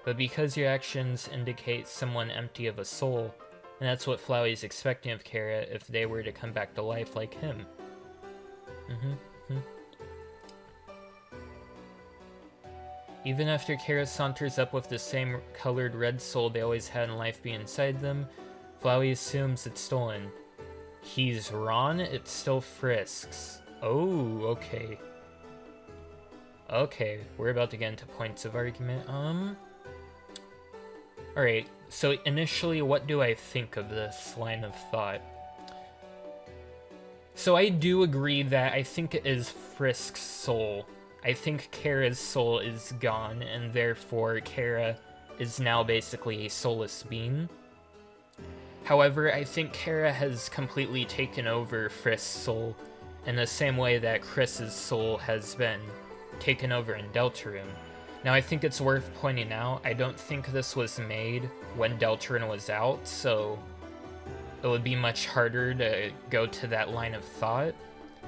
But because your actions indicate someone empty of a soul, and that's what Flowey's expecting of Kara if they were to come back to life like him. Even after Kara saunters up with the same colored red soul they always had in life be inside them, Flowey assumes it's stolen. He's Ron, it still frisks. Oh, okay. Okay, we're about to get into points of argument. Alright, so initially, what do I think of this line of thought? So I do agree that I think it is Frisk's soul. I think Kara's soul is gone, and therefore Kara is now basically a soulless being. However, I think Kara has completely taken over Frisk's soul in the same way that Chris's soul has been taken over in Deltarune. Now, I think it's worth pointing out, I don't think this was made when Deltarune was out, so it would be much harder to go to that line of thought.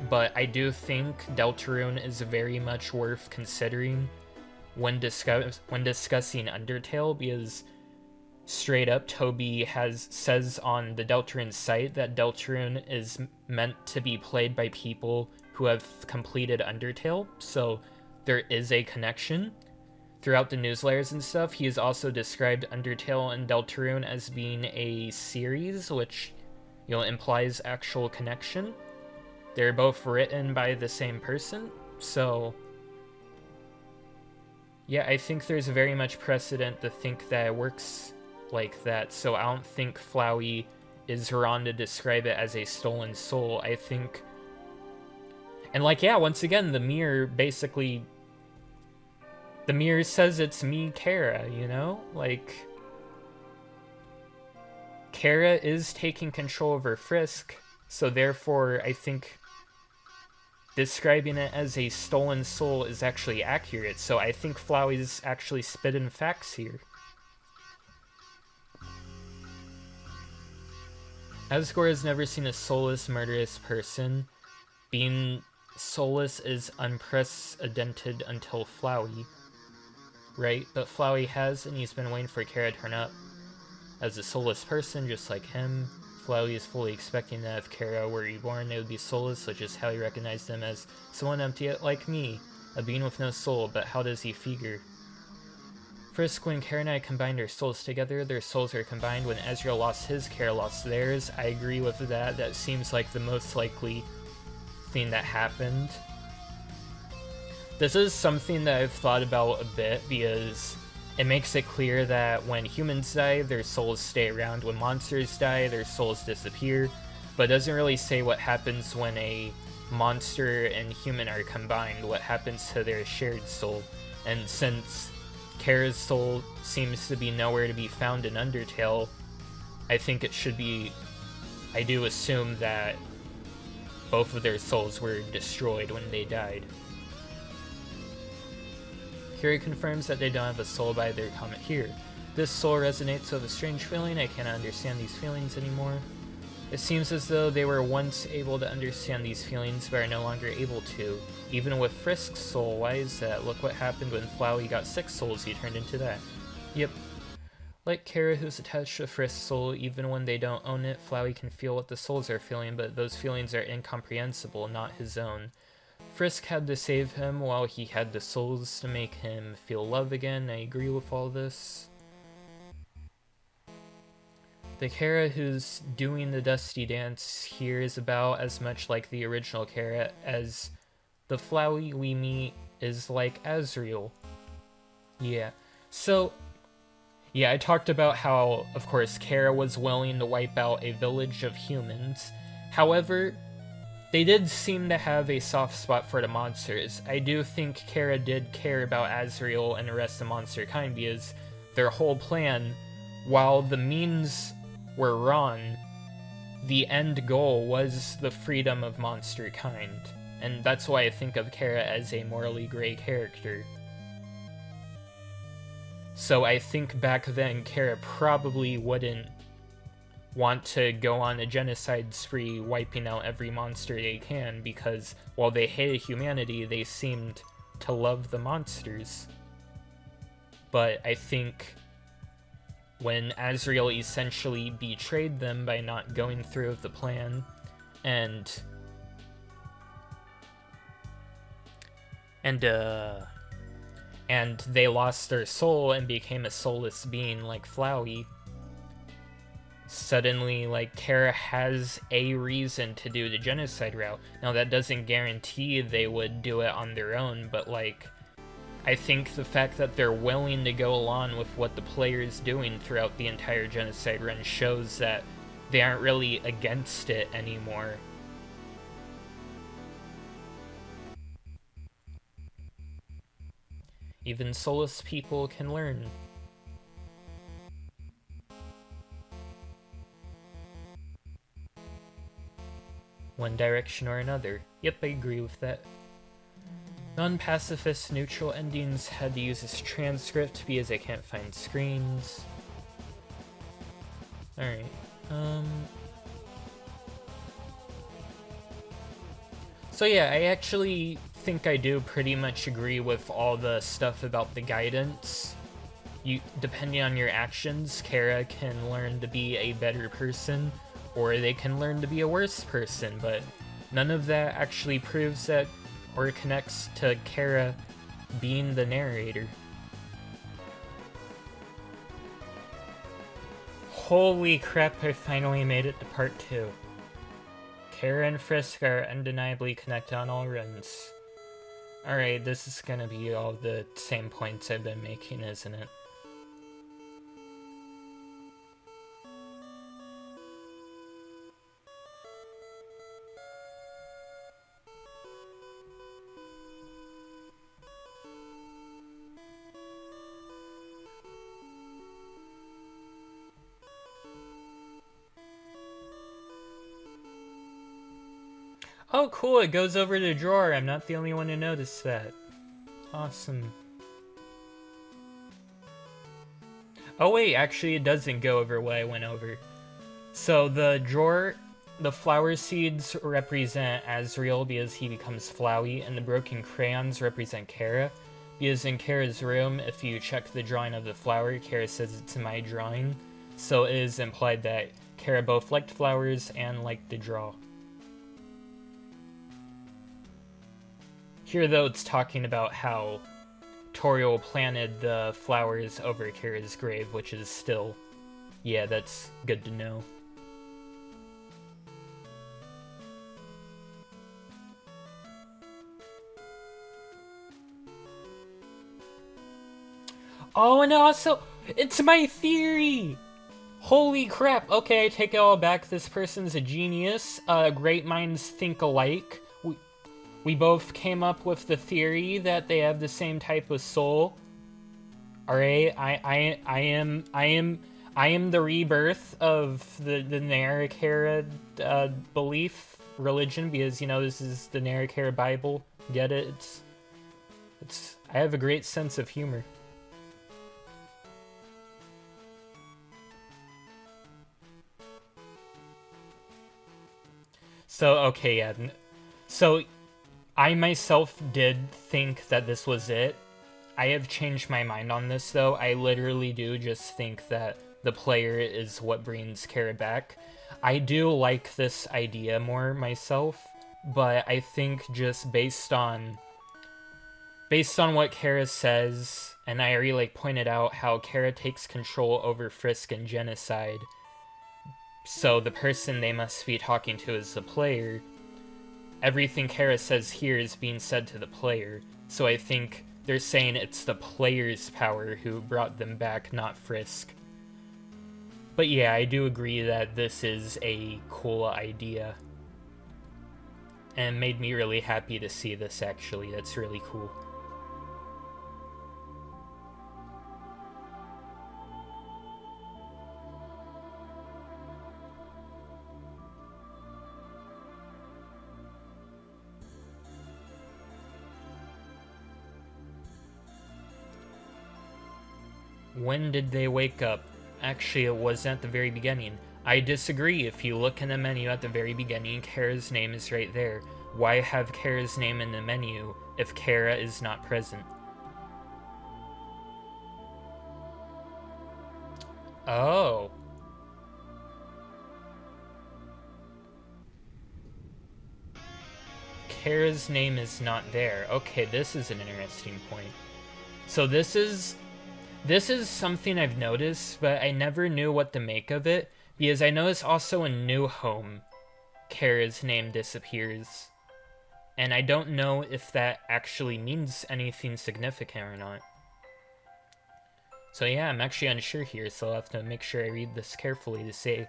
But I do think Deltarune is very much worth considering when discussing Undertale, because straight up Toby says on the Deltarune site that Deltarune is meant to be played by people who have completed Undertale, so there is a connection. Throughout the newsletters and stuff, he has also described Undertale and Deltarune as being a series, which, you know, implies actual connection. They're both written by the same person, so yeah, I think there's very much precedent to think that it works like that, so I don't think Flowey is wrong to describe it as a stolen soul. I think, and like, yeah, once again, the mirror basically, the mirror says it's me, Kara, you know? Like, Kara is taking control over Frisk, so therefore I think describing it as a stolen soul is actually accurate, so I think Flowey's actually spitting facts here. Asgore has never seen a soulless, murderous person. Being soulless is unprecedented until Flowey. Right? But Flowey has, and he's been waiting for Kara to turn up. As a soulless person, just like him, Flowey is fully expecting that if Kara were reborn, they would be soulless, which is how he recognized them as someone empty like me, a being with no soul, but how does he figure? First, when Kara and I combined our souls together, their souls are combined. When Ezreal lost his, Kara lost theirs. I agree with that. That seems like the most likely thing that happened. This is something that I've thought about a bit, because it makes it clear that when humans die, their souls stay around. When monsters die, their souls disappear. But it doesn't really say what happens when a monster and human are combined, what happens to their shared soul. And since Kara's soul seems to be nowhere to be found in Undertale, I think it should be, I do assume that both of their souls were destroyed when they died. Kira confirms that they don't have a soul by their comment here. This soul resonates with a strange feeling. I cannot understand these feelings anymore. It seems as though they were once able to understand these feelings, but are no longer able to. Even with Frisk's soul, why is that? Look what happened when Flowey got 6 souls, he turned into that. Yep. Like Kara, who's attached to Frisk's soul, even when they don't own it, Flowey can feel what the souls are feeling, but those feelings are incomprehensible, not his own. Frisk had to save him while he had the souls to make him feel love again. I agree with all this. The Kara who's doing the Dusty Dance here is about as much like the original Kara as the Flowey we meet is like Azriel. Yeah. So, yeah, I talked about how, of course, Kara was willing to wipe out a village of humans. However, they did seem to have a soft spot for the monsters. I do think Kara did care about Azrael and the rest of monster kind, because their whole plan, while the means were wrong, the end goal was the freedom of monster kind. And that's why I think of Kara as a morally gray character. So I think back then Kara probably wouldn't want to go on a genocide spree wiping out every monster they can, because while they hated humanity, they seemed to love the monsters. But I think when Azrael essentially betrayed them by not going through with the plan, and they lost their soul and became a soulless being like Flowey, suddenly, like, Kara has a reason to do the genocide route. Now, that doesn't guarantee they would do it on their own, but, like, I think the fact that they're willing to go along with what the player's doing throughout the entire genocide run shows that they aren't really against it anymore. Even soulless people can learn. One direction or another. Yep, I agree with that. Non-pacifist neutral endings had to use this transcript because I can't find screens. Alright, so yeah, I actually think I do pretty much agree with all the stuff about the guidance. Depending on your actions, Kara can learn to be a better person, or they can learn to be a worse person, but none of that actually proves that or connects to Kara being the narrator. Holy crap, I finally made it to part 2. Kara and Frisk are undeniably connected on all runs. Alright, this is gonna be all the same points I've been making, isn't it? Oh, cool, it goes over the drawer. I'm not the only one to notice that. Awesome. Oh wait, actually it doesn't go over what I went over. So the drawer, the flower seeds represent Azrael because he becomes Flowey, and the broken crayons represent Kara. Because in Kara's room, if you check the drawing of the flower, Kara says it's my drawing. So it is implied that Kara both liked flowers and liked to draw. Here, though, it's talking about how Toriel planted the flowers over Kara's grave, which is still... yeah, that's good to know. Oh, and also, it's my theory! Holy crap, okay, I take it all back. This person's a genius. Great minds think alike. We both came up with the theory that they have the same type of soul. Alright, I am the rebirth of the Narrachara belief, religion, because, you know, this is the Narrachara Bible. Get it? It's I have a great sense of humor. So, okay, yeah. So, I myself did think that this was it. I have changed my mind on this, though. I literally do just think that the player is what brings Kara back. I do like this idea more myself, but I think just based on what Kara says, and I already pointed out how Kara takes control over Frisk and genocide, so the person they must be talking to is the player. Everything Kara says here is being said to the player, so I think they're saying it's the player's power who brought them back, not Frisk. But yeah, I do agree that this is a cool idea. and made me really happy to see this, actually. That's really cool. When did they wake up? Actually, it was at the very beginning. I disagree. If you look in the menu at the very beginning, Kara's name is right there. Why have Kara's name in the menu if Kara is not present? Oh. Kara's name is not there. Okay, this is an interesting point. So this is something I've noticed, but I never knew what to make of it, because I noticed also in New Home, Kara's name disappears. And I don't know if that actually means anything significant or not. So yeah, I'm actually unsure here, so I'll have to make sure I read this carefully to say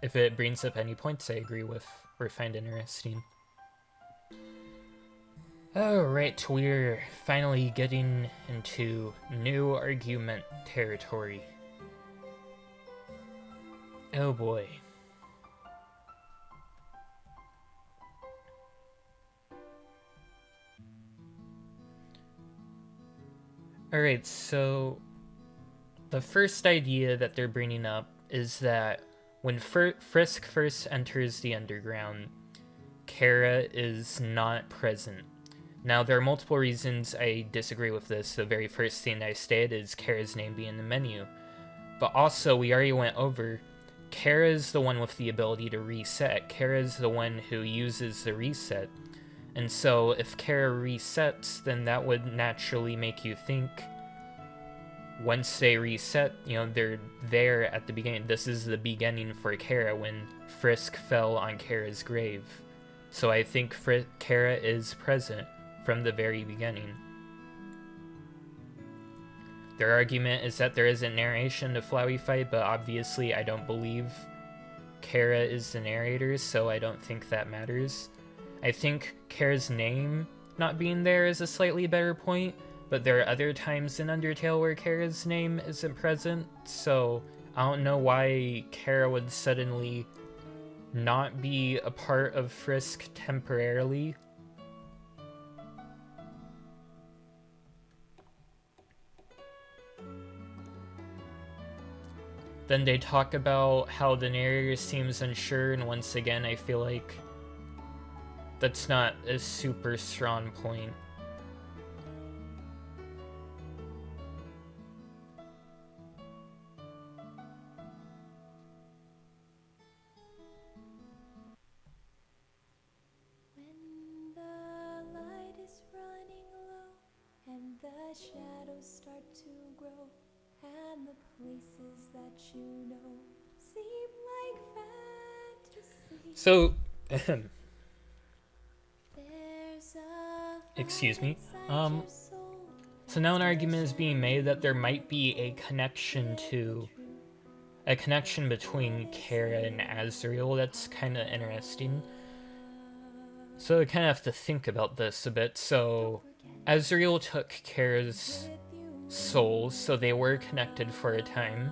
if it brings up any points I agree with or find interesting. Alright, we're finally getting into new argument territory. Oh boy. Alright, so the first idea that they're bringing up is that when Frisk first enters the underground, Kara is not present. Now, there are multiple reasons I disagree with this. The very first thing I stated is Kara's name being in the menu. But also, we already went over, Kara is the one with the ability to reset. Kara is the one who uses the reset. And so, if Kara resets, then that would naturally make you think, once they reset, you know, they're there at the beginning. This is the beginning for Kara when Frisk fell on Kara's grave. So I think Kara is present from the very beginning. Their argument is that there isn't narration to Flowey fight, but obviously I don't believe Kara is the narrator, so I don't think that matters. I think Kara's name not being there is a slightly better point, but there are other times in Undertale where Kara's name isn't present, so I don't know why Kara would suddenly not be a part of Frisk temporarily. Then they talk about how the narrator seems unsure, and once again, I feel like that's not a super strong point. When the light is running low and the shadows start to grow, and the places that you know seem like fantasy. So, There's a excuse me. inside your soul. So now an argument is being made that there might be a connection between Kara and Azrael. That's kind of interesting. So I kind of have to think about this a bit. So Azrael took Kara's soul, so they were connected for a time.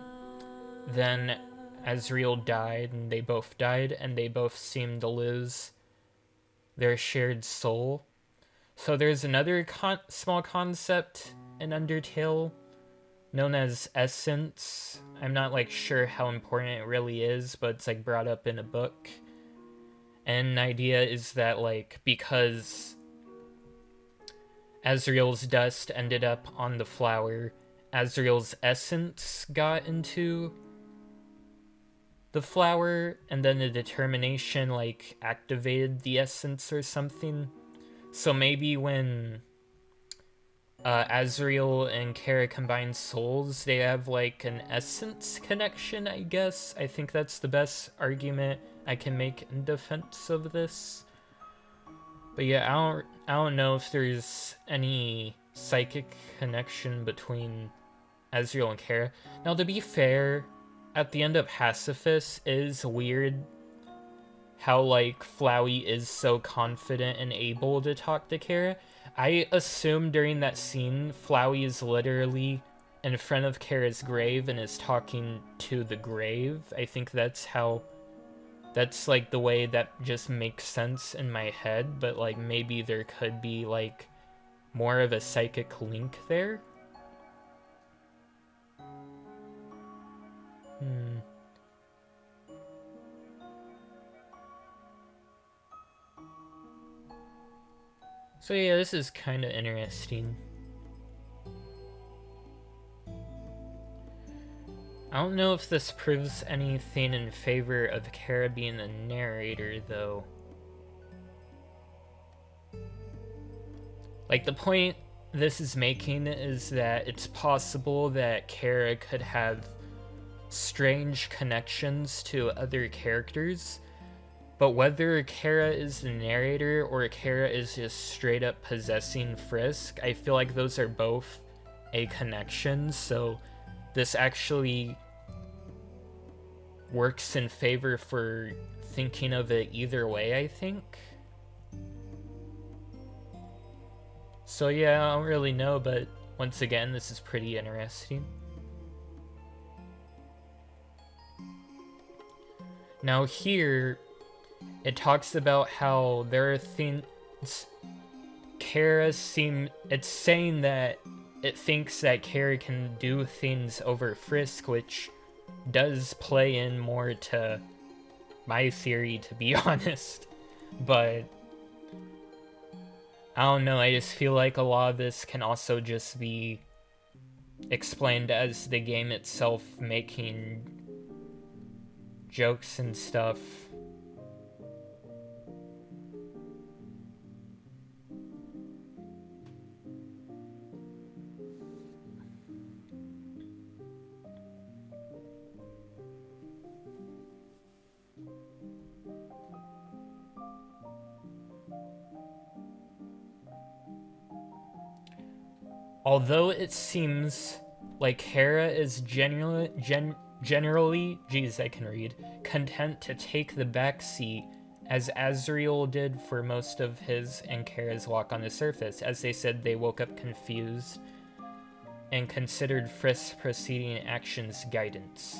Then Azrael died, and they both died, and they both seemed to lose their shared soul. So there's another small concept in Undertale known as essence. I'm not sure how important it really is, but it's brought up in a book. And an idea is that because Azrael's dust ended up on the flower, Azrael's essence got into the flower, and then the determination activated the essence or something. So maybe when Azrael and Kara combine souls, they have an essence connection, I guess. I think that's the best argument I can make in defense of this. But yeah, I don't know if there's any psychic connection between Azrael and Kara. Now, to be fair, at the end of Pacifist, it is weird how, like, Flowey is so confident and able to talk to Kara. I assume during that scene, Flowey is literally in front of Kara's grave and is talking to the grave. I think that's like the way that just makes sense in my head, but like maybe there could be like more of a psychic link there. So yeah, this is kind of interesting. I don't know if this proves anything in favor of Kara being the narrator, though. Like, the point this is making is that it's possible that Kara could have strange connections to other characters, but whether Kara is the narrator or Kara is just straight up possessing Frisk, I feel like those are both a connection, so this actually works in favor for thinking of it either way, I think. So yeah, I don't really know, but once again, this is pretty interesting. Now here, it talks about how there are things it's saying that it thinks that Kara can do things over Frisk, which does play in more to my theory, to be honest. But I don't know, I just feel like a lot of this can also just be explained as the game itself making jokes and stuff. Although it seems like Kara is generally, geez, I can read, content to take the back seat, as Azriel did for most of his and Kara's walk on the surface. As they said, they woke up confused and considered Frisk's preceding actions guidance.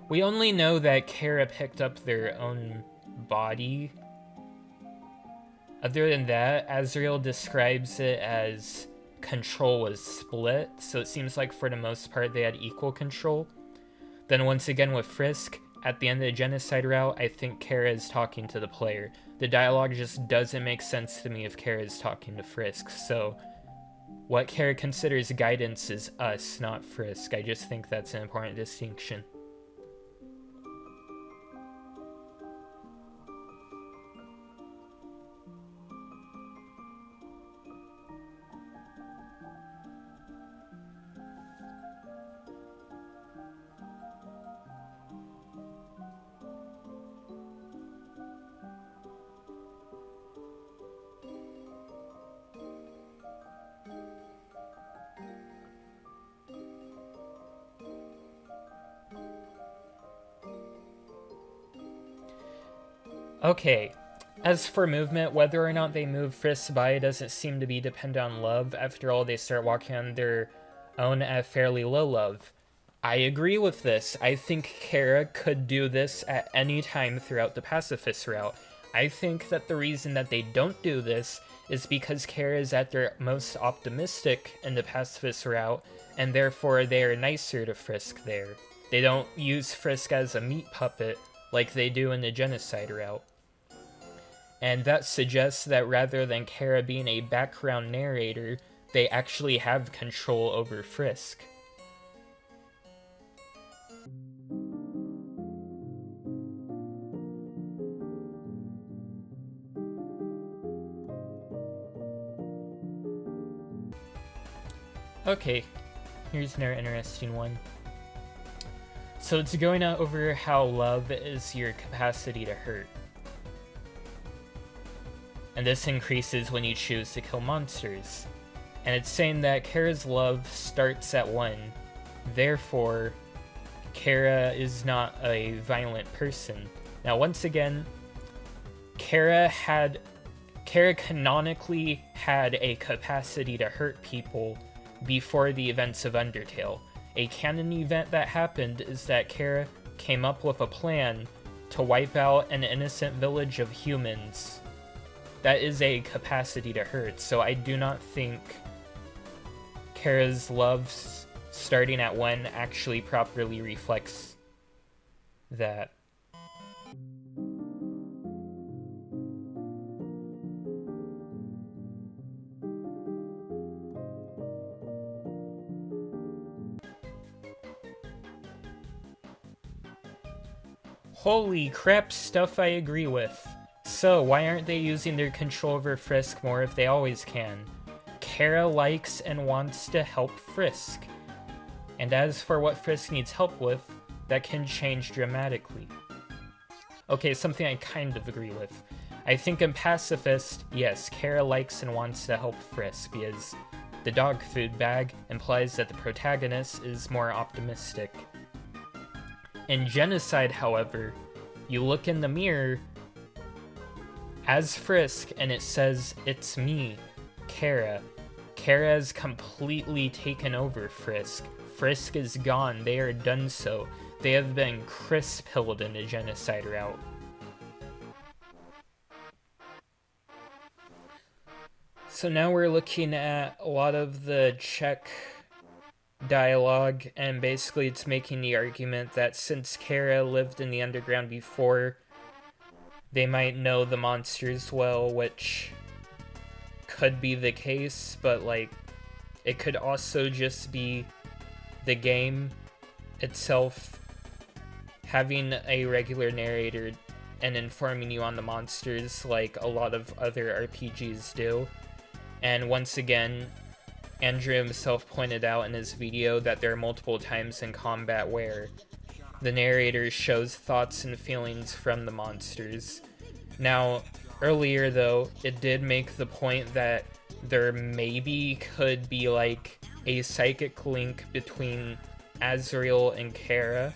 We only know that Kara picked up their own body. Other than that, Azriel describes it as control was split, so it seems like for the most part they had equal control. Then once again with Frisk, at the end of the genocide route, I think Kara is talking to the player. The dialogue just doesn't make sense to me if Kara is talking to Frisk, so what Kara considers guidance is us, not Frisk. I just think that's an important distinction. Okay, as for movement, whether or not they move Frisk by doesn't seem to be dependent on love. After all, they start walking on their own at fairly low love. I agree with this. I think Kara could do this at any time throughout the pacifist route. I think that the reason that they don't do this is because Kara is at their most optimistic in the pacifist route, and therefore they are nicer to Frisk there. They don't use Frisk as a meat puppet like they do in the genocide route. And that suggests that rather than Kara being a background narrator, they actually have control over Frisk. Okay, here's another interesting one. So it's going over how love is your capacity to hurt. And this increases when you choose to kill monsters. And it's saying that Kara's love starts at 1, therefore Kara is not a violent person. Now, once again, Kara canonically had a capacity to hurt people before the events of Undertale. A canon event that happened is that Kara came up with a plan to wipe out an innocent village of humans. That is a capacity to hurt, so I do not think Kara's love starting at 1 actually properly reflects that. Holy crap, stuff I agree with. So, why aren't they using their control over Frisk more if they always can? Kara likes and wants to help Frisk. And as for what Frisk needs help with, that can change dramatically. Okay, something I kind of agree with. I think in Pacifist, yes, Kara likes and wants to help Frisk because the dog food bag implies that the protagonist is more optimistic. In Genocide, however, you look in the mirror as Frisk and it says, "It's me, Kara." Kara has completely taken over Frisk. Frisk is gone. They are done so. They have been crisp-pilled in a genocide route. So now we're looking at a lot of the Czech dialogue, and basically it's making the argument that since Kara lived in the underground before, they might know the monsters well, which could be the case, but like, it could also just be the game itself having a regular narrator and informing you on the monsters like a lot of other RPGs do. And once again, Andrew himself pointed out in his video that there are multiple times in combat where the narrator shows thoughts and feelings from the monsters. Now, earlier though, it did make the point that there maybe could be like a psychic link between Azrael and Kara,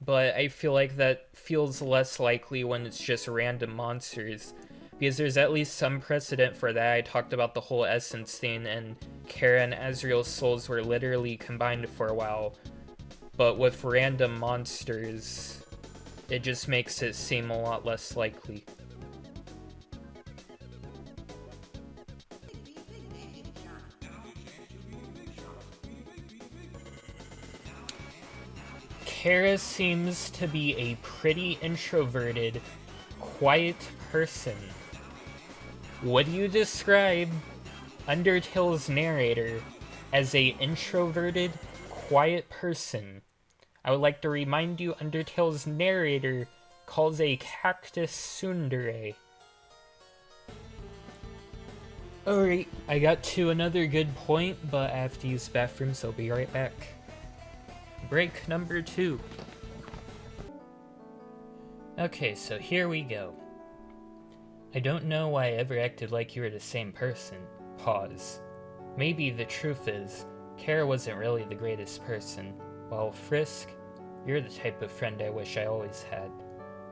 but I feel like that feels less likely when it's just random monsters, because there's at least some precedent for that. I talked about the whole essence thing, and Kara and Azrael's souls were literally combined for a while, but with random monsters, it just makes it seem a lot less likely. Kara seems to be a pretty introverted, quiet person. Would you describe Undertale's narrator as a introverted, quiet person? I would like to remind you Undertale's narrator calls a cactus tsundere. Alright, I got to another good point, but I have to use the bathroom, so I'll be right back. Break number 2. Okay, so here we go. I don't know why I ever acted like you were the same person. Pause. Maybe the truth is, Kara wasn't really the greatest person, while Frisk, you're the type of friend I wish I always had.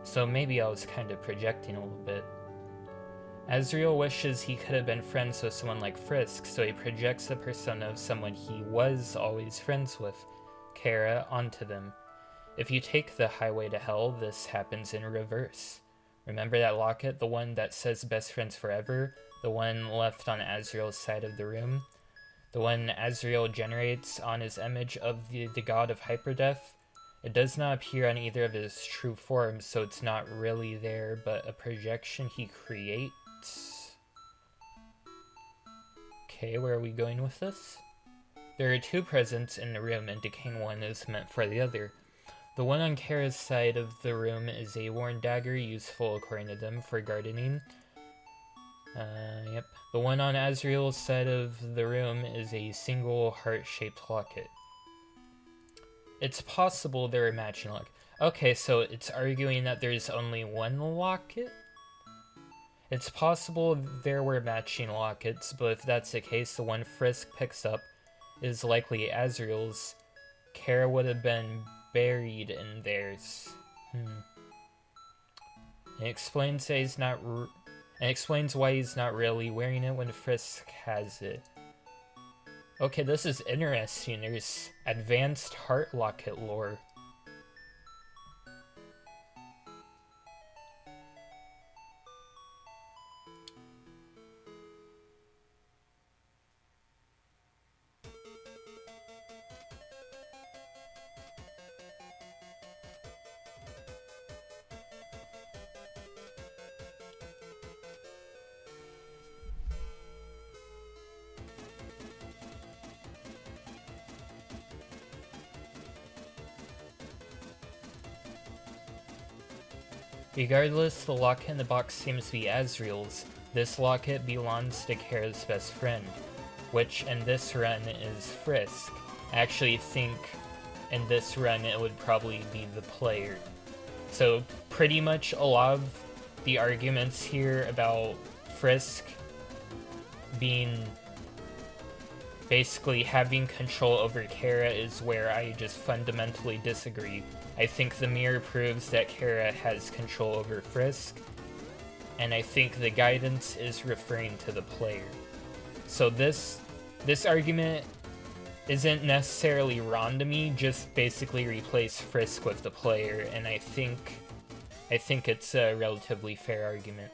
So maybe I was kind of projecting a little bit. Azrael wishes he could have been friends with someone like Frisk, so he projects the persona of someone he was always friends with, Kara, onto them. If you take the highway to hell, this happens in reverse. Remember that locket, the one that says best friends forever? The one left on Azrael's side of the room? The one Azrael generates on his image of the god of hyperdeath? It does not appear on either of his true forms, so it's not really there, but a projection he creates? Okay, where are we going with this? There are 2 presents in the room, indicating one is meant for the other. The one on Kara's side of the room is a worn dagger, useful according to them for gardening. Yep. The one on Azrael's side of the room is a single heart-shaped locket. It's possible they're a matching locket. Okay, so it's arguing that there's only one locket? It's possible there were matching lockets, but if that's the case, the one Frisk picks up is likely Azrael's, Kara would have been buried in theirs. It explains that he's not. It explains why he's not really wearing it when Frisk has it. Okay, this is interesting. There's advanced heart locket lore. Regardless, the locket in the box seems to be Azriel's. This locket belongs to Kara's best friend, which in this run is Frisk. I actually think in this run it would probably be the player. So pretty much a lot of the arguments here about Frisk being basically having control over Kara is where I just fundamentally disagree. I think the mirror proves that Kara has control over Frisk, and I think the guidance is referring to the player. So this argument isn't necessarily wrong to me, just basically replace Frisk with the player, and I think it's a relatively fair argument.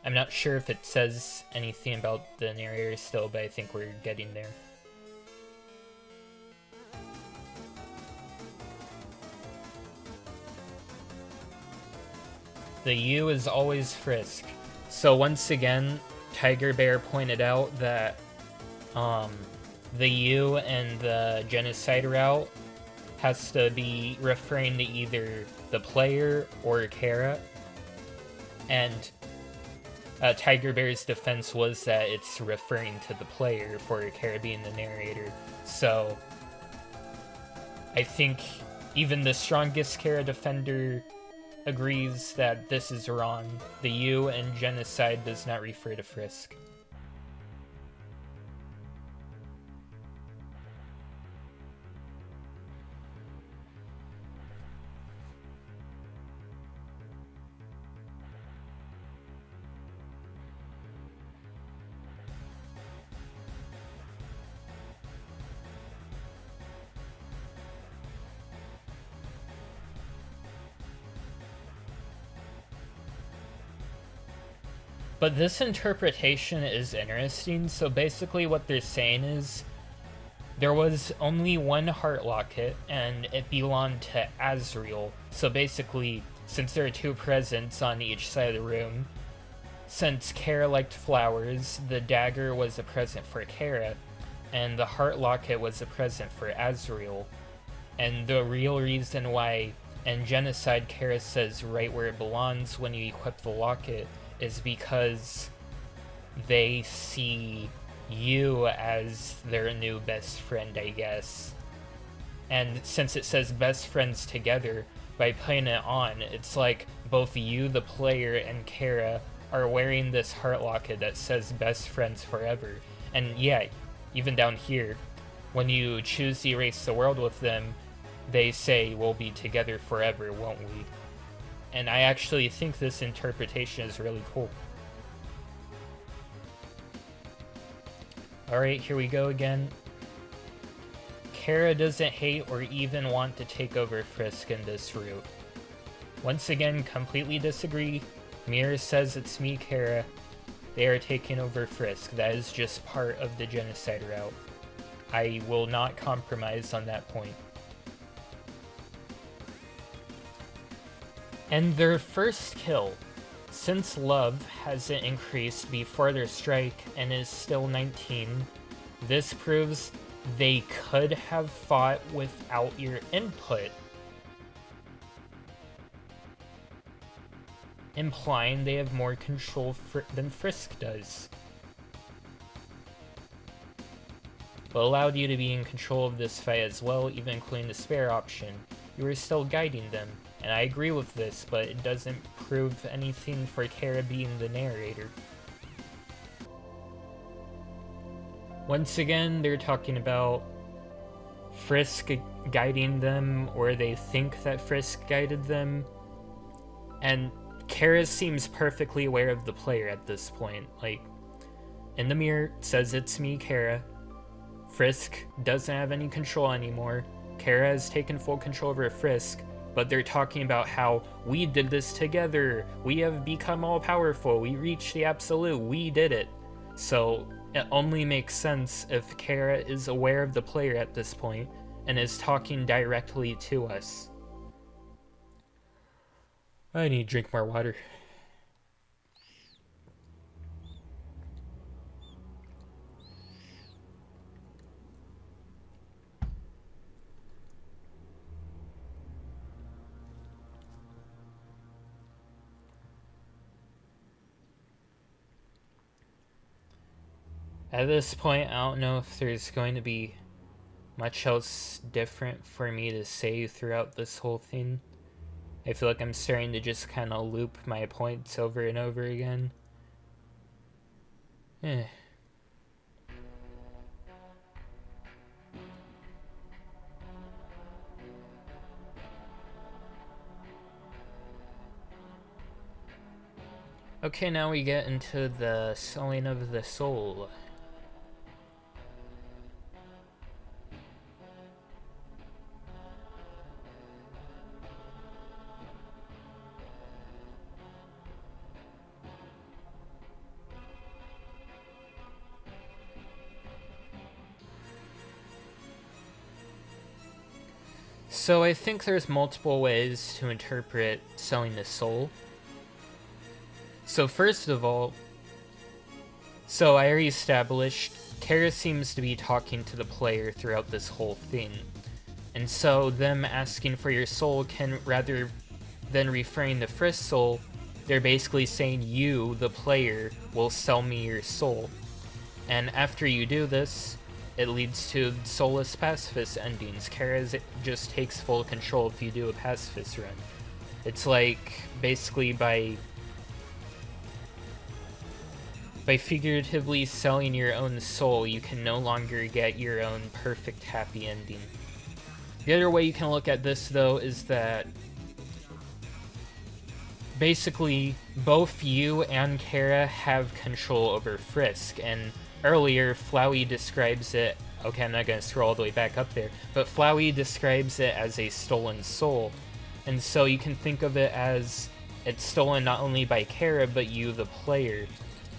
I'm not sure if it says anything about the narrator still, but I think we're getting there. The U is always Frisk. So once again, Tiger Bear pointed out that the U and the genocide route has to be referring to either the player or Kara. And Tiger Bear's defense was that it's referring to the player for Kara being the narrator. So I think even the strongest Kara defender agrees that this is wrong. The U in genocide does not refer to Frisk. But this interpretation is interesting. So basically what they're saying is there was only one heart locket and it belonged to Azriel. So basically, since there are two presents on each side of the room, since Kara liked flowers, the dagger was a present for Kara, and the heart locket was a present for Azriel. And the real reason why in Genocide Kara says right where it belongs when you equip the locket is because they see you as their new best friend, I guess. And since it says best friends together, by putting it on, it's like both you, the player, and Kara are wearing this heart locket that says best friends forever. And yeah, even down here, when you choose to erase the world with them, they say we'll be together forever, won't we? And I actually think this interpretation is really cool. Alright, here we go again. Kara doesn't hate or even want to take over Frisk in this route. Once again, completely disagree. Mirror says it's me, Kara. They are taking over Frisk. That is just part of the genocide route. I will not compromise on that point. And their first kill, since love hasn't increased before their strike and is still 19, this proves they could have fought without your input, implying they have more control than Frisk does. But allowed you to be in control of this fight as well, even including the spare option. You were still guiding them. And I agree with this, but it doesn't prove anything for Kara being the narrator. Once again, they're talking about Frisk guiding them, or they think that Frisk guided them. And Kara seems perfectly aware of the player at this point. Like, in the mirror, says it's me, Kara. Frisk doesn't have any control anymore. Kara has taken full control over Frisk, but they're talking about how we did this together. We have become all powerful. We reached the absolute. We did it. So it only makes sense if Kara is aware of the player at this point and is talking directly to us. I need to drink more water. At this point, I don't know if there's going to be much else different for me to say throughout this whole thing. I feel like I'm starting to just kind of loop my points over and over again. Eh. Okay, now we get into the selling of the soul. So I think there's multiple ways to interpret selling the soul. So first of all, so I already established Kara seems to be talking to the player throughout this whole thing. And so them asking for your soul can, rather than referring to Frisk's soul, they're basically saying you, the player, will sell me your soul. And after you do this, it leads to soulless pacifist endings. Kara just takes full control if you do a pacifist run. It's like, basically by figuratively selling your own soul, you can no longer get your own perfect happy ending. The other way you can look at this, though, is that basically both you and Kara have control over Frisk, and earlier Flowey describes it, okay, I'm not going to scroll all the way back up there, but Flowey describes it as a stolen soul, and so you can think of it as it's stolen not only by Kara, but you, the player.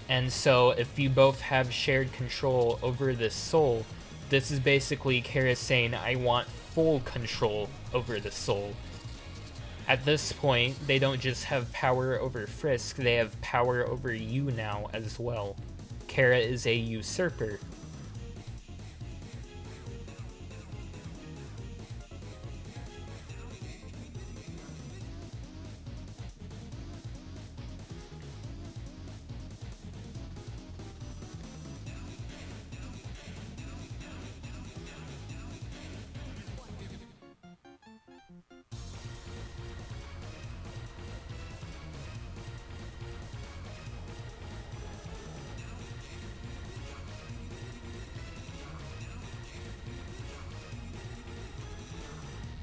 And so if you both have shared control over this soul, this is basically Kara saying, I want full control over the soul. At this point, they don't just have power over Frisk, they have power over you now as well. Kara is a usurper.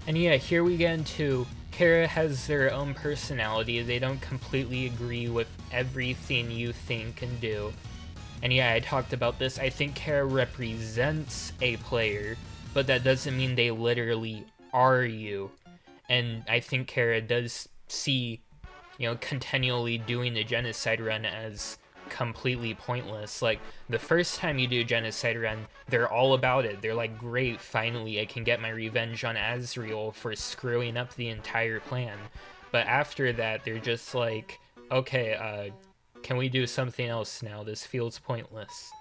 And yeah, here we get into Kara has their own personality. They don't completely agree with everything you think and do. And yeah, I talked about this. I think Kara represents a player, but that doesn't mean they literally are you. And I think Kara does see, continually doing the genocide run as completely pointless. Like, the first time you do a genocide run, they're all about it. They're like, great, finally I can get my revenge on Azrael for screwing up the entire plan. But after that, they're just like, okay, can we do something else now? This feels pointless.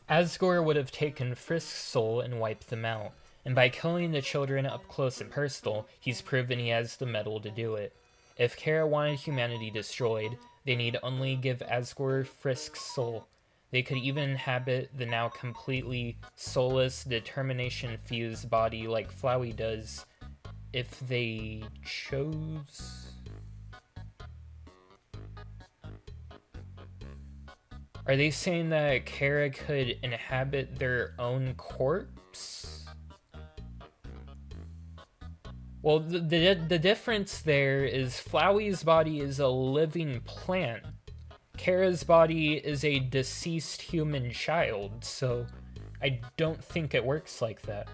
Asgore would have taken Frisk's soul and wiped them out, and by killing the children up close and personal, he's proven he has the mettle to do it. If Kara wanted humanity destroyed, they need only give Asgore Frisk's soul. They could even inhabit the now completely soulless, determination-fused body like Flowey does, if they chose. Are they saying that Kara could inhabit their own corpse? Well, the difference there is Flowey's body is a living plant. Kara's body is a deceased human child, so I don't think it works like that.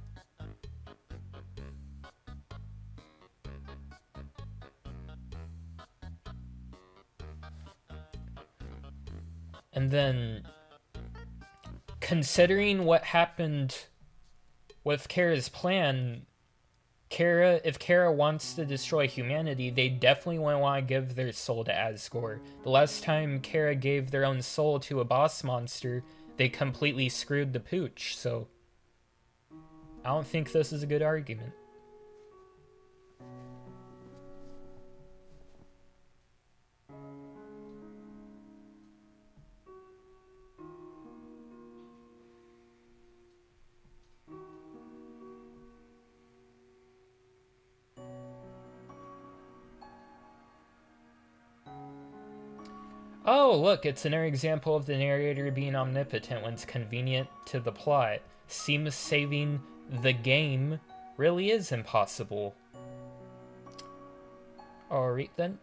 And then, considering what happened with Kara's plan, if Kara wants to destroy humanity, they definitely won't want to give their soul to Asgore. The last time Kara gave their own soul to a boss monster, they completely screwed the pooch, so I don't think this is a good argument. Oh, look, it's another example of the narrator being omnipotent when it's convenient to the plot. Seems saving the game really is impossible. Alright then.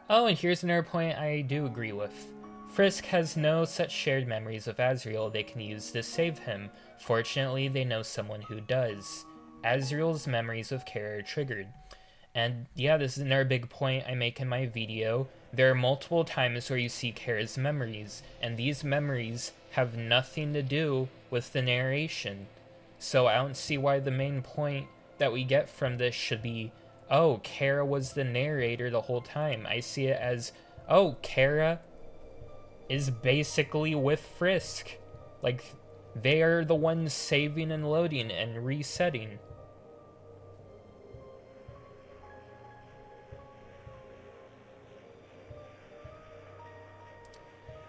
Oh, and here's another point I do agree with. Frisk has no such shared memories of Azrael they can use to save him. Fortunately, they know someone who does. Azrael's memories of Kara are triggered. And yeah, this is another big point I make in my video. There are multiple times where you see Kara's memories, and these memories have nothing to do with the narration. So I don't see why the main point that we get from this should be, oh, Kara was the narrator the whole time. I see it as, oh, Kara is basically with Frisk. Like, they are the ones saving and loading and resetting.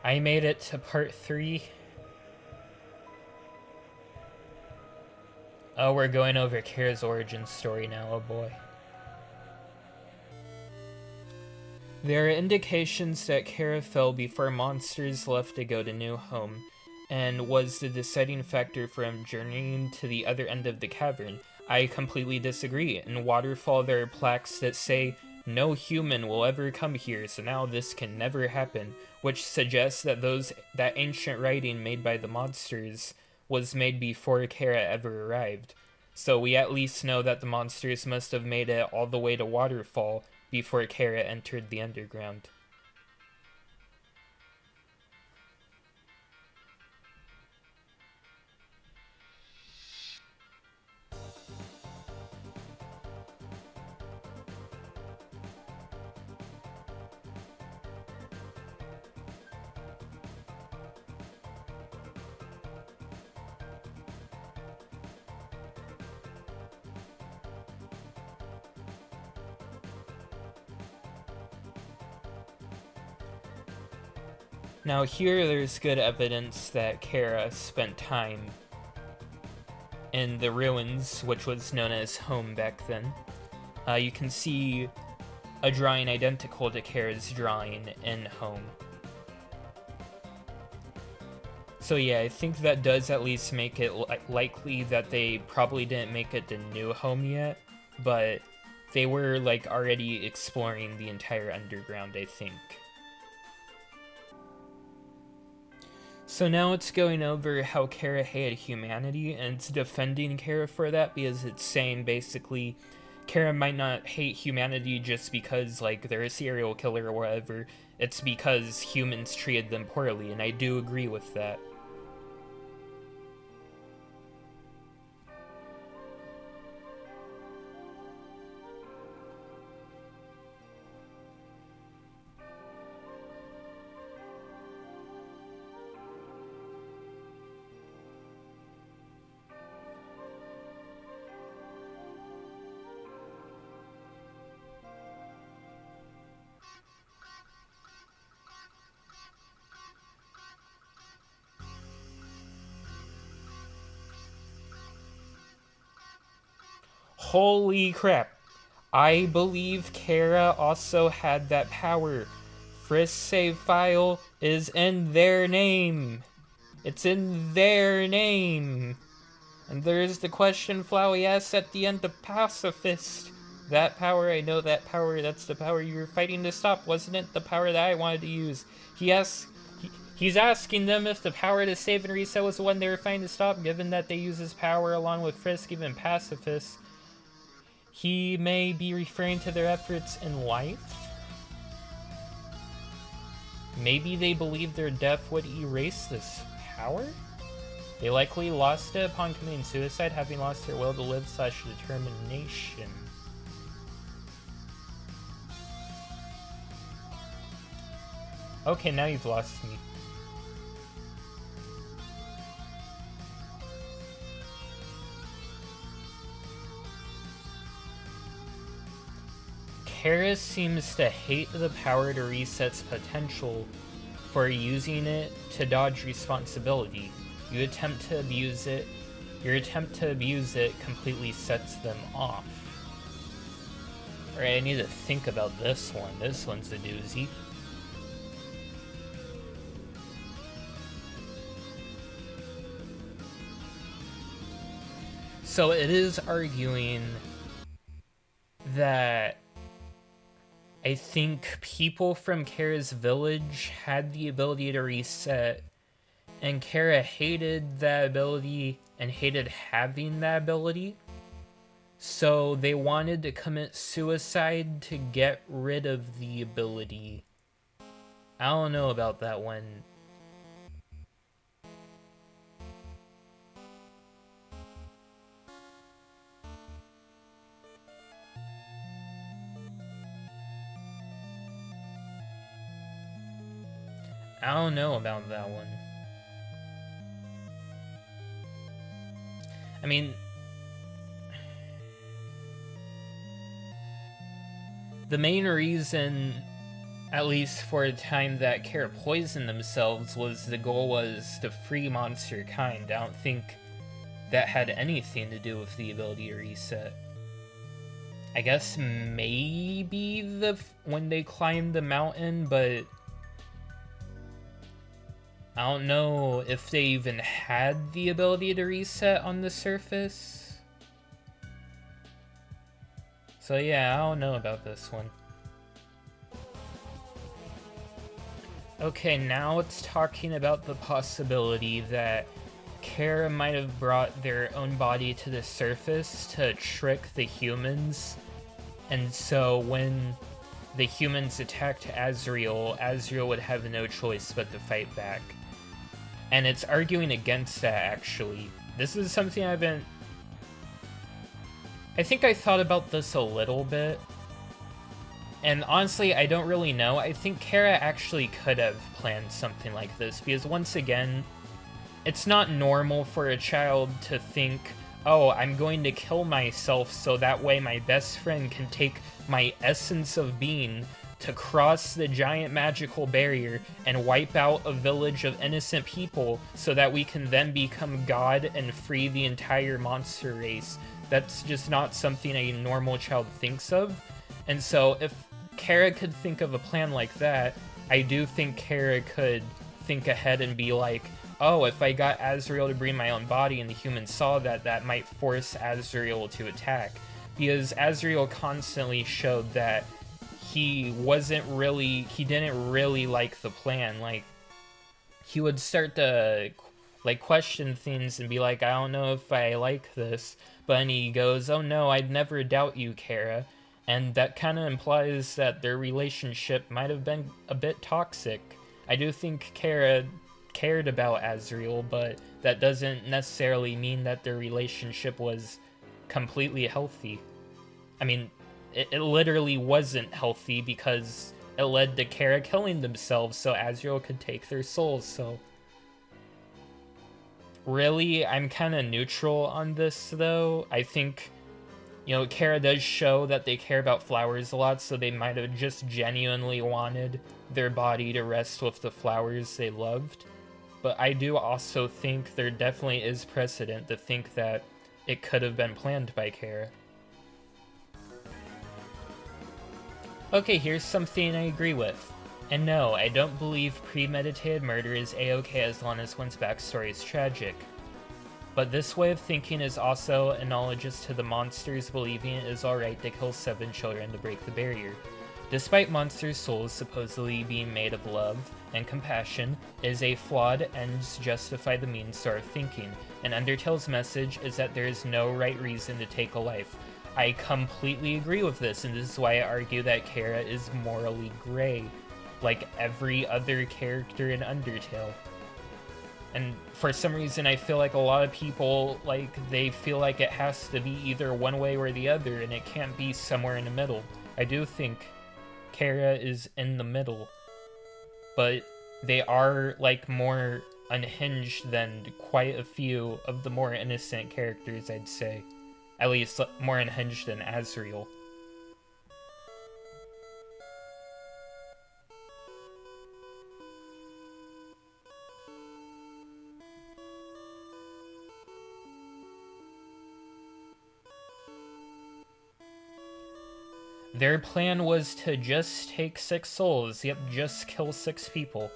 I made it to part 3. Oh, we're going over Kara's origin story now, oh boy. There are indications that Kara fell before monsters left to go to New Home, and was the deciding factor for him journeying to the other end of the cavern. I completely disagree. In Waterfall there are plaques that say, no human will ever come here, so now this can never happen, which suggests that that ancient writing made by the monsters was made before Kara ever arrived. So we at least know that the monsters must have made it all the way to Waterfall before Kara entered the underground. Now here there's good evidence that Kara spent time in the ruins, which was known as home back then. You can see a drawing identical to Kara's drawing in home. So yeah, I think that does at least make it likely that they probably didn't make it to New Home yet, but they were like already exploring the entire underground, I think. So now it's going over how Kara hated humanity, and it's defending Kara for that because it's saying basically Kara might not hate humanity just because, like, they're a serial killer or whatever. It's because humans treated them poorly, and I do agree with that. Holy crap. I believe Kara also had that power. Frisk save file is in their name. It's in their name. And there's the question Flowey asks at the end of Pacifist. That power, I know that power, that's the power you were fighting to stop, wasn't it? The power that I wanted to use. He's asking them if the power to save and reset was the one they were fighting to stop, given that they use his power along with Frisk, even Pacifist. He may be referring to their efforts in life. Maybe they believe their death would erase this power? They likely lost it upon committing suicide, having lost their will to live / determination. Okay, now you've lost me. Kara seems to hate the power to reset's potential for using it to dodge responsibility. Your attempt to abuse it completely sets them off. Alright, I need to think about this one. This one's a doozy. So it is arguing that I think people from Kara's village had the ability to reset, and Kara hated that ability and hated having that ability. So they wanted to commit suicide to get rid of the ability. I don't know about that one. I don't know about that one. I mean, the main reason, at least for a time, that Kara poisoned themselves was the goal was to free monster kind. I don't think that had anything to do with the ability to reset. I guess maybe when they climbed the mountain, but I don't know if they even had the ability to reset on the surface. So yeah, I don't know about this one. Okay, now it's talking about the possibility that Kara might have brought their own body to the surface to trick the humans. And so when the humans attacked Azrael, Azrael would have no choice but to fight back. And it's arguing against that, actually. This is something I think I thought about this a little bit. And honestly, I don't really know. I think Kara actually could have planned something like this, because once again, it's not normal for a child to think, oh, I'm going to kill myself so that way my best friend can take my essence of being to cross the giant magical barrier and wipe out a village of innocent people so that we can then become God and free the entire monster race. That's just not something a normal child thinks of. And so if Kara could think of a plan like that, I do think Kara could think ahead and be like, oh, if I got Azrael to bring my own body and the humans saw that, that might force Azrael to attack. Because Azrael constantly showed that he didn't really like the plan. Like, he would start to, like, question things and be like, I don't know if I like this. Bunny goes, "Oh no, I'd never doubt you, Kara." And that kind of implies that their relationship might have been a bit toxic. I do think Kara cared about Azriel, but that doesn't necessarily mean that their relationship was completely healthy. I mean, it literally wasn't healthy because it led to Kara killing themselves so Azriel could take their souls, so... Really, I'm kind of neutral on this, though. I think, you know, Kara does show that they care about flowers a lot, so they might have just genuinely wanted their body to rest with the flowers they loved. But I do also think there definitely is precedent to think that it could have been planned by Kara. Okay, here's something I agree with. And no, I don't believe premeditated murder is a-okay as long as one's backstory is tragic. But this way of thinking is also analogous to the monsters believing it is alright to kill 7 children to break the barrier. Despite monsters' souls supposedly being made of love and compassion, it is a flawed ends justify the means sort of thinking, and Undertale's message is that there is no right reason to take a life. I completely agree with this, and this is why I argue that Kara is morally gray, like every other character in Undertale. And for some reason I feel like a lot of people, like, they feel like it has to be either one way or the other, and it can't be somewhere in the middle. I do think Kara is in the middle, but they are, like, more unhinged than quite a few of the more innocent characters, I'd say. At least more unhinged than Azriel. Their plan was to just take 6 souls, yep, just kill 6 people.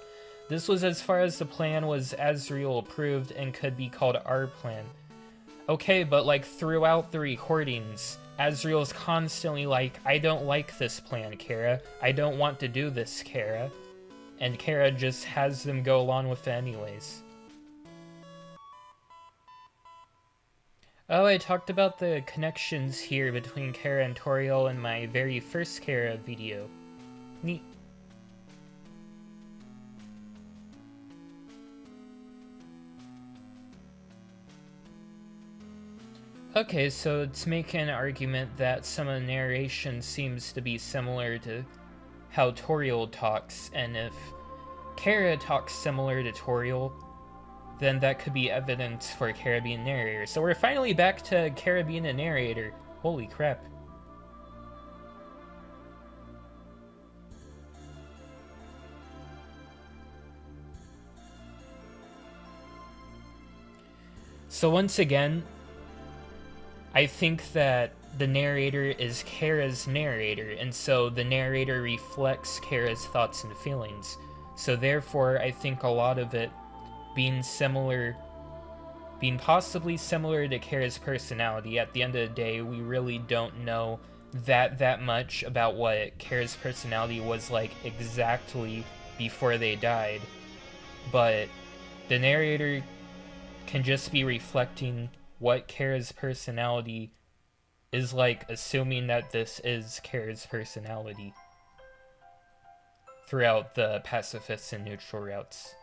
This was as far as the plan was Azriel approved and could be called our plan. Okay, but like throughout the recordings, Azriel's constantly like, I don't like this plan, Kara. I don't want to do this, Kara. And Kara just has them go along with it anyways. Oh, I talked about the connections here between Kara and Toriel in my very first Kara video. Neat. Okay, so it's making an argument that some of the narration seems to be similar to how Toriel talks, and if Kara talks similar to Toriel, then that could be evidence for Kara being narrator. So we're finally back to Kara being a narrator. Holy crap. So once again, I think that the narrator is Kara's narrator, and so the narrator reflects Kara's thoughts and feelings. So therefore, I think a lot of it being possibly similar to Kara's personality. At the end of the day, we really don't know that much about what Kara's personality was like exactly before they died. But the narrator can just be reflecting what Kara's personality is like, assuming that this is Kara's personality throughout the pacifist and neutral routes.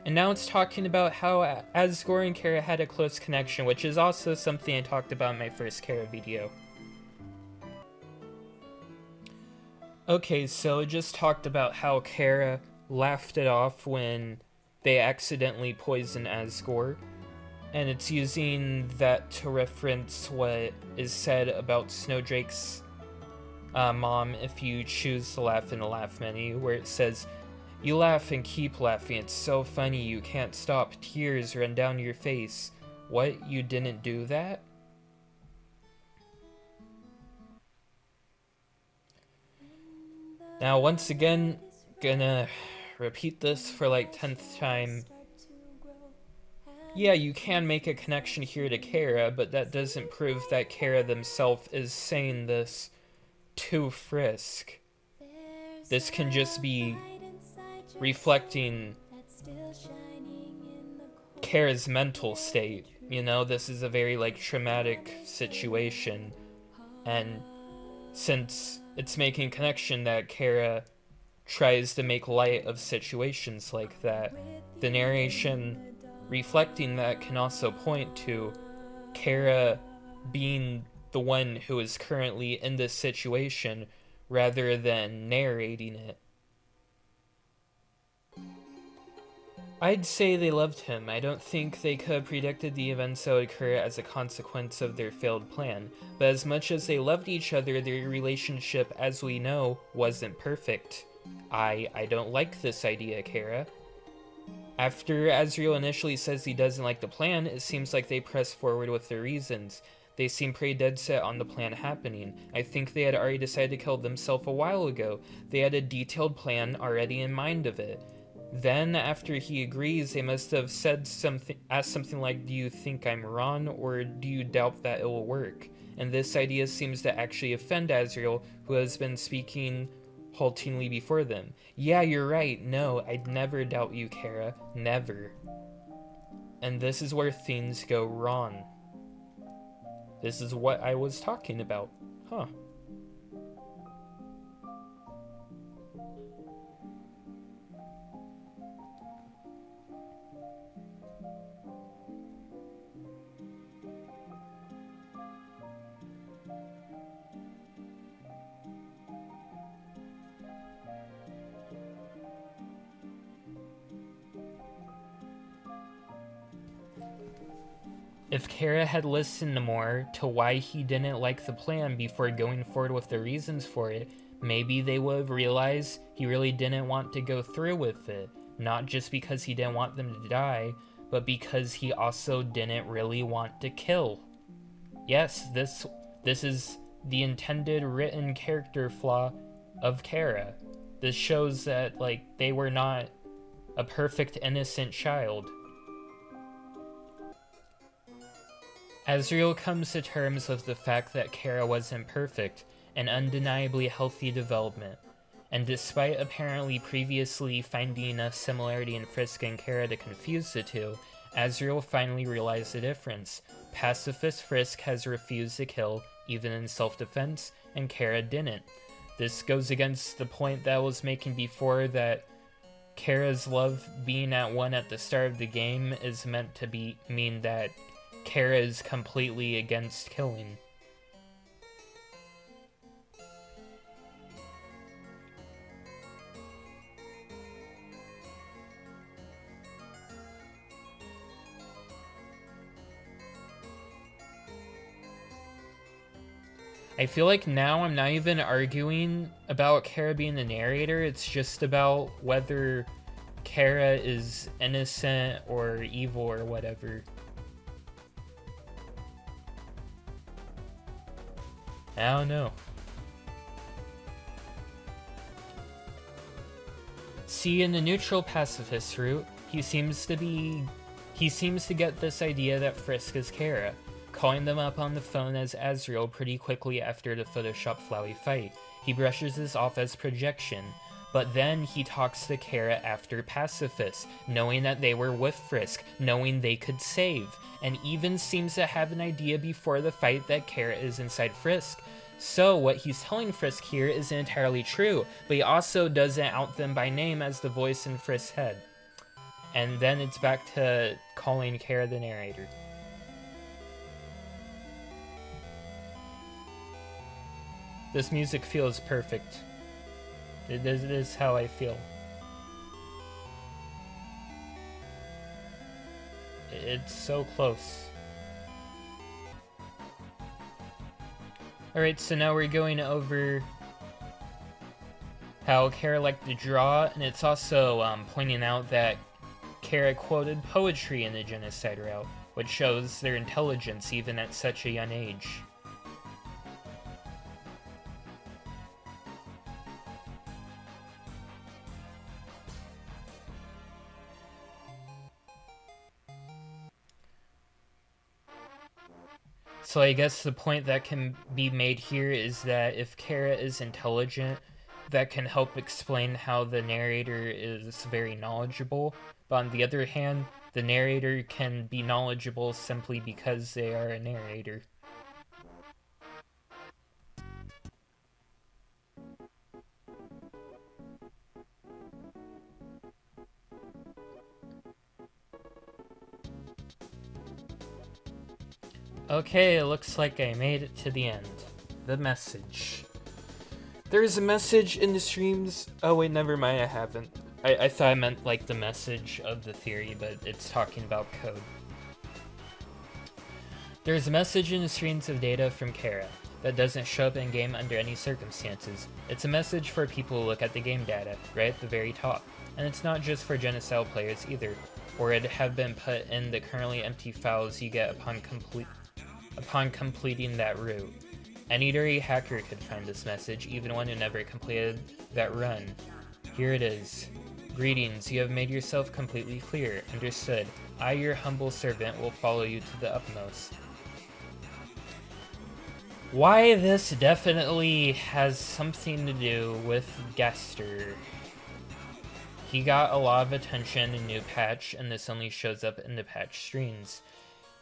And now it's talking about how Asgore and Kara had a close connection, which is also something I talked about in my first Kara video. Okay, so it just talked about how Kara laughed it off when they accidentally poisoned Asgore, and it's using that to reference what is said about Snowdrake's mom if you choose to laugh in the laugh menu, where it says, "You laugh and keep laughing, it's so funny you can't stop, tears run down your face. What, you didn't do that?" Now, once again, gonna repeat this for like 10th time. Yeah, you can make a connection here to Kara, but that doesn't prove that Kara themselves is saying this to Frisk. This can just be reflecting Kara's mental state. You know, this is a very like traumatic situation, and since it's making a connection that Kara tries to make light of situations like that, the narration reflecting that can also point to Kara being the one who is currently in this situation rather than narrating it. I'd say they loved him. I don't think they could have predicted the events that would occur as a consequence of their failed plan, but as much as they loved each other, their relationship, as we know, wasn't perfect. I don't like this idea, Kara. After Azriel initially says he doesn't like the plan, it seems like they press forward with their reasons. They seem pretty dead set on the plan happening. I think they had already decided to kill themselves a while ago. They had a detailed plan already in mind of it. Then, after he agrees, they must have asked something like, "Do you think I'm wrong, or do you doubt that it will work?" And this idea seems to actually offend Azriel, who has been speaking haltingly before them. "Yeah, you're right. No, I'd never doubt you, Kara. Never." And this is where things go wrong. This is what I was talking about. Huh. If Kara had listened more to why he didn't like the plan before going forward with the reasons for it, maybe they would have realized he really didn't want to go through with it. Not just because he didn't want them to die, but because he also didn't really want to kill. Yes, this is the intended written character flaw of Kara. This shows that, like, they were not a perfect innocent child. Azriel comes to terms with the fact that Kara wasn't perfect, an undeniably healthy development. And despite apparently previously finding a similarity in Frisk and Kara to confuse the two, Azriel finally realized the difference. Pacifist Frisk has refused to kill, even in self-defense, and Kara didn't. This goes against the point that I was making before, that Kara's love being at one at the start of the game is meant to mean that Kara is completely against killing. I feel like now I'm not even arguing about Kara being the narrator, it's just about whether Kara is innocent or evil or whatever. I don't know. See, in the neutral pacifist route, he seems to get this idea that Frisk is Kara, calling them up on the phone as Azriel pretty quickly after the Photoshop Flowey fight. He brushes this off as projection, but then he talks to Kara after pacifist, knowing that they were with Frisk, knowing they could save, and even seems to have an idea before the fight that Kara is inside Frisk. So what he's telling Frisk here isn't entirely true, but he also doesn't out them by name as the voice in Frisk's head. And then it's back to calling Kara the narrator. This music feels perfect. It is how I feel. It's so close. Alright, so now we're going over how Kara liked to draw, and it's also pointing out that Kara quoted poetry in the genocide route, which shows their intelligence even at such a young age. So I guess the point that can be made here is that if Kara is intelligent, that can help explain how the narrator is very knowledgeable. But on the other hand, the narrator can be knowledgeable simply because they are a narrator. Okay, it looks like I made it to the end. The message. There's a message in the streams. Oh wait, never mind, I haven't. I thought I meant like the message of the theory, but it's talking about code. There's a message in the streams of data from Kara that doesn't show up in game under any circumstances. It's a message for people who look at the game data, right at the very top. And it's not just for Genocide players either, or it have been put in the currently empty files you get upon completing that route. Any dirty hacker could find this message, even one who never completed that run. Here it is. Greetings, you have made yourself completely clear. Understood. I, your humble servant, will follow you to the utmost. Why this definitely has something to do with Gaster. He got a lot of attention in new patch, and this only shows up in the patch streams.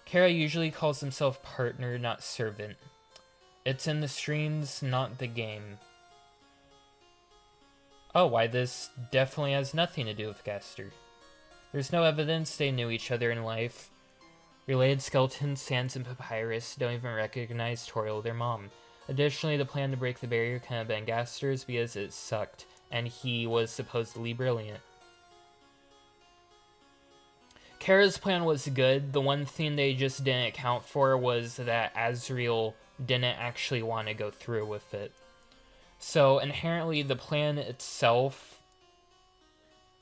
Kara usually calls himself partner, not servant. It's in the streams, not the game. Oh, why this definitely has nothing to do with Gaster. There's no evidence they knew each other in life. Related skeletons, sands, and papyrus don't even recognize Toriel, their mom. Additionally, the plan to break the barrier kind of been Gaster's because it sucked, and he was supposedly brilliant. Kara's plan was good. The one thing they just didn't account for was that Azrael didn't actually want to go through with it. So inherently the plan itself,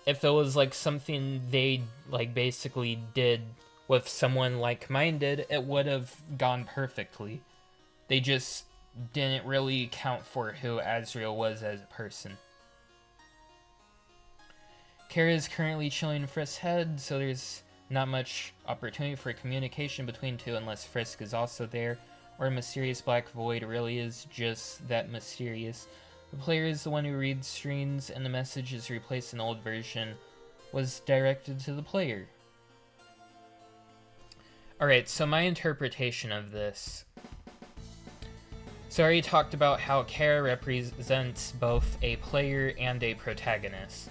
if it was like something they like basically did with someone like-minded, it would have gone perfectly. They just didn't really account for who Azrael was as a person. Kara is currently chilling in Frisk's head, so there's not much opportunity for communication between two unless Frisk is also there, or a mysterious black void really is just that mysterious. The player is the one who reads streams, and the message is replaced in the old version was directed to the player. Alright, so my interpretation of this. So I already talked about how Kara represents both a player and a protagonist.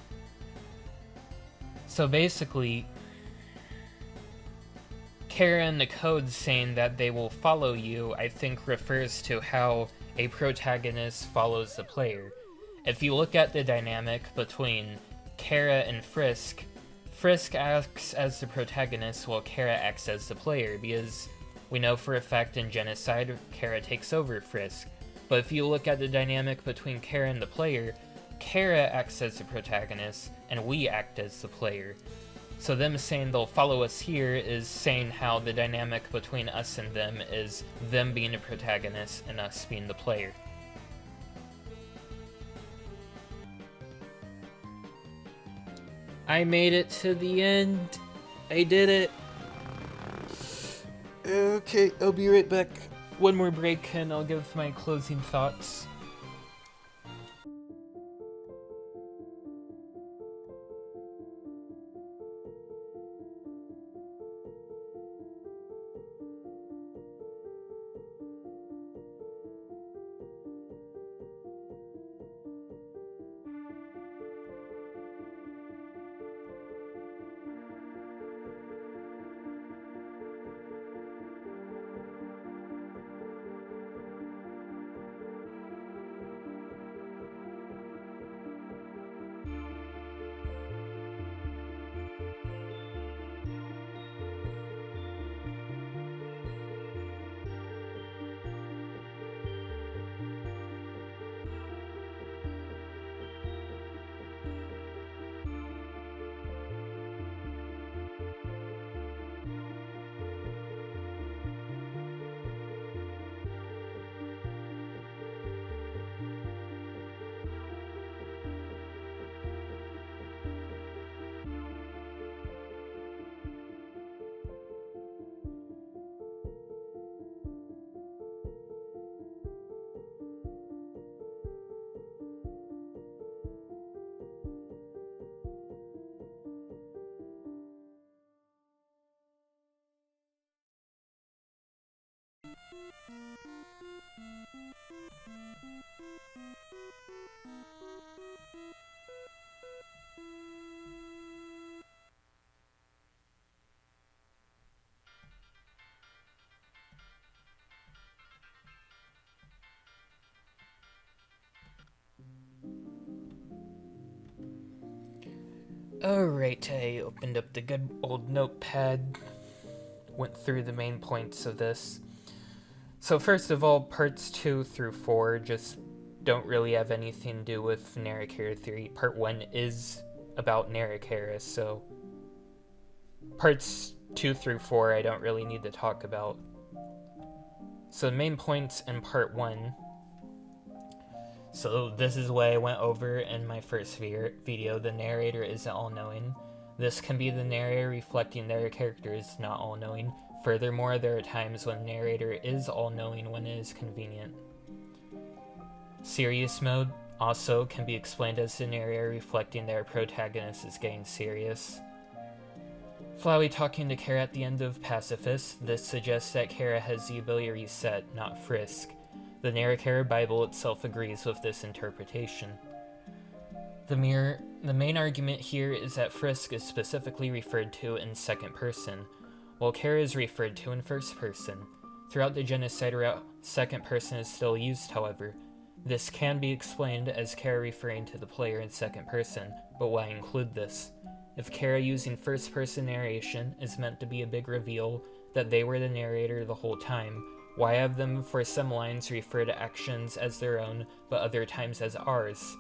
So basically, Kara in the code saying that they will follow you, I think refers to how a protagonist follows the player. If you look at the dynamic between Kara and Frisk, Frisk acts as the protagonist while Kara acts as the player, because we know for a fact in Genocide, Kara takes over Frisk. But if you look at the dynamic between Kara and the player, Kara acts as the protagonist, and we act as the player. So them saying they'll follow us here is saying how the dynamic between us and them is them being the protagonist and us being the player. I made it to the end. I did it. Okay, I'll be right back. One more break and I'll give my closing thoughts. Alright, I opened up the good old notepad, went through the main points of this. So first of all, parts 2 through 4 just don't really have anything to do with Narrachara theory. Part 1 is about Narrachara, so parts 2 through 4 I don't really need to talk about. So the main points in part 1. So this is what I went over in my first video. The narrator isn't all-knowing. This can be the narrator reflecting their character is not all-knowing. Furthermore, there are times when the narrator is all-knowing when it is convenient. Serious mode also can be explained as the narrator reflecting their protagonist is getting serious. Flowey talking to Kara at the end of Pacifist. This suggests that Kara has the ability to reset, not frisk. The Narrachara Bible itself agrees with this interpretation. The main argument here is that frisk is specifically referred to in second person, while Kara is referred to in first person. Throughout the genocide route, second person is still used, however. This can be explained as Kara referring to the player in second person, but why include this? If Kara using first person narration is meant to be a big reveal that they were the narrator the whole time, why have them for some lines refer to actions as their own, but other times as ours?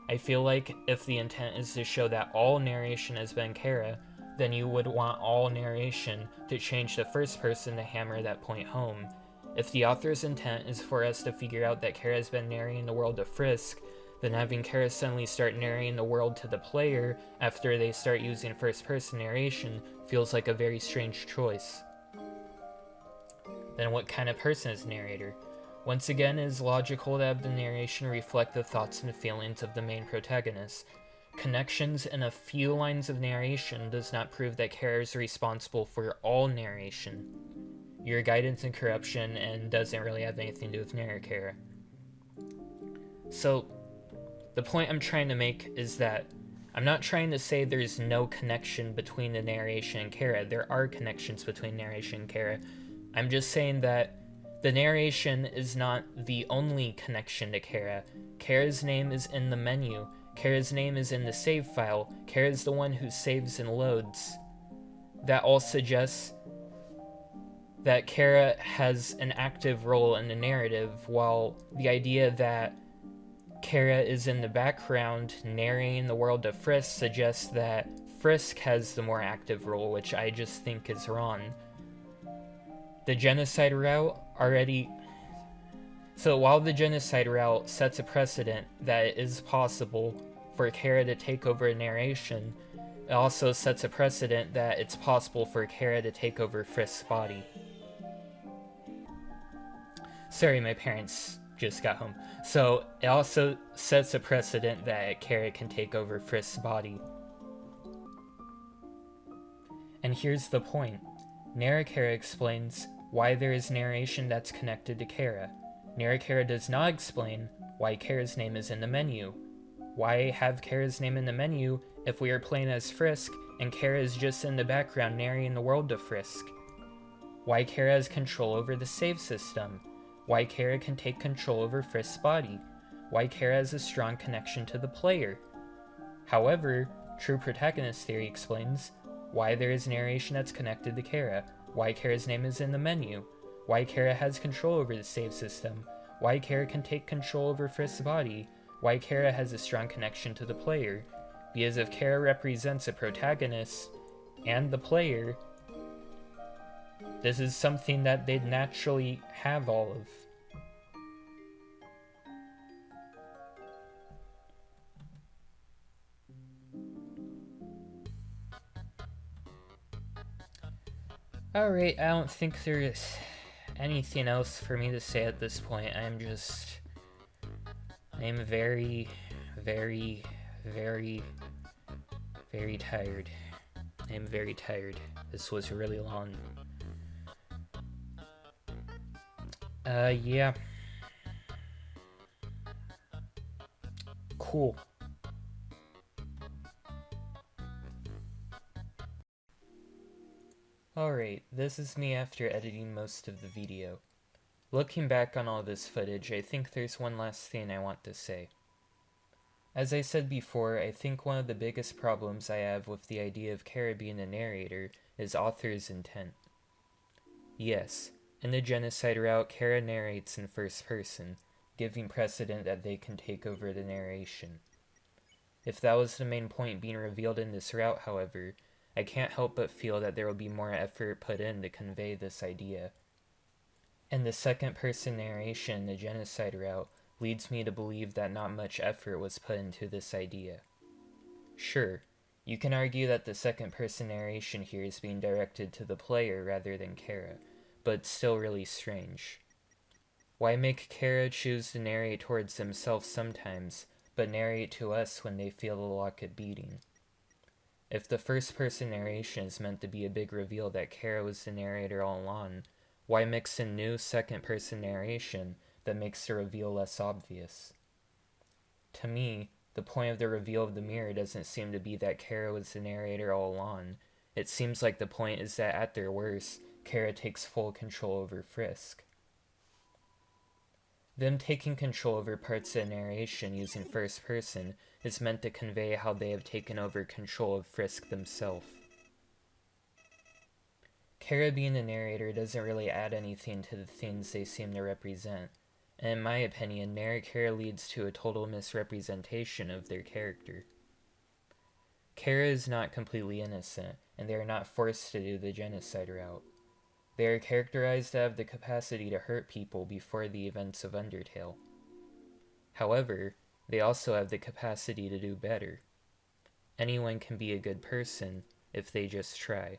I feel like if the intent is to show that all narration has been Kara, then you would want all narration to change to first person to hammer that point home. If the author's intent is for us to figure out that Kara has been narrating the world to Frisk, then having Kara suddenly start narrating the world to the player after they start using first person narration feels like a very strange choice. Then what kind of person is narrator? Once again, it is logical to have the narration reflect the thoughts and feelings of the main protagonist. Connections in a few lines of narration does not prove that Kara is responsible for all narration. Your guidance and corruption and doesn't really have anything to do with Narrachara. So, the point I'm trying to make is that I'm not trying to say there's no connection between the narration and Kara. There are connections between narration and Kara. I'm just saying that the narration is not the only connection to Kara. Kara's name is in the menu. Kara's name is in the save file. Kara's the one who saves and loads. That all suggests that Kara has an active role in the narrative, while the idea that Kara is in the background narrating the world to Frisk suggests that Frisk has the more active role, which I just think is wrong. The genocide route already... So while the genocide route sets a precedent that it is possible for Kara to take over a narration, it also sets a precedent that it's possible for Kara to take over Frisk's body. Sorry, my parents just got home. So it also sets a precedent that Kara can take over Frisk's body. And here's the point. Narrachara explains why there is narration that's connected to Kara. Narrachara does not explain why Kara's name is in the menu. Why have Kara's name in the menu if we are playing as Frisk and Kara is just in the background narrating the world to Frisk? Why Kara has control over the save system? Why Kara can take control over Frisk's body? Why Kara has a strong connection to the player? However, true protagonist theory explains why there is narration that's connected to Kara, why Kara's name is in the menu, why Kara has control over the save system, why Kara can take control over Frisk's body, why Kara has a strong connection to the player. Because if Kara represents a protagonist and the player, this is something that they'd naturally have all of. Alright, I don't think there's anything else for me to say at this point. I'm very, very, very, very tired. I'm very tired. This was really long. Yeah. Cool. Alright, this is me after editing most of the video. Looking back on all this footage, I think there's one last thing I want to say. As I said before, I think one of the biggest problems I have with the idea of Kara being a narrator is author's intent. Yes, in the genocide route, Kara narrates in first person, giving precedent that they can take over the narration. If that was the main point being revealed in this route, however, I can't help but feel that there will be more effort put in to convey this idea. And the second person narration in the genocide route leads me to believe that not much effort was put into this idea. Sure, you can argue that the second person narration here is being directed to the player rather than Kara, but it's still really strange. Why make Kara choose to narrate towards themselves sometimes, but narrate to us when they feel the locket beating? If the first person narration is meant to be a big reveal that Kara was the narrator all along, why mix in new second person narration that makes the reveal less obvious? To me, the point of the reveal of the mirror doesn't seem to be that Kara was the narrator all along. It seems like the point is that at their worst, Kara takes full control over Frisk. Them taking control over parts of the narration using first person is meant to convey how they have taken over control of Frisk themselves. Kara being the narrator doesn't really add anything to the things they seem to represent, and in my opinion, Narrachara leads to a total misrepresentation of their character. Kara is not completely innocent, and they are not forced to do the genocide route. They are characterized to have the capacity to hurt people before the events of Undertale. However, they also have the capacity to do better. Anyone can be a good person if they just try.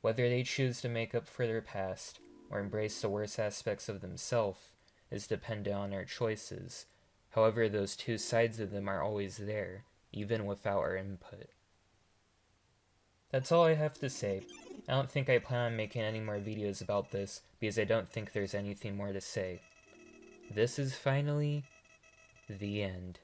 Whether they choose to make up for their past or embrace the worst aspects of themselves is dependent on our choices. However, those two sides of them are always there, even without our input. That's all I have to say. I don't think I plan on making any more videos about this because I don't think there's anything more to say. This is finally the end.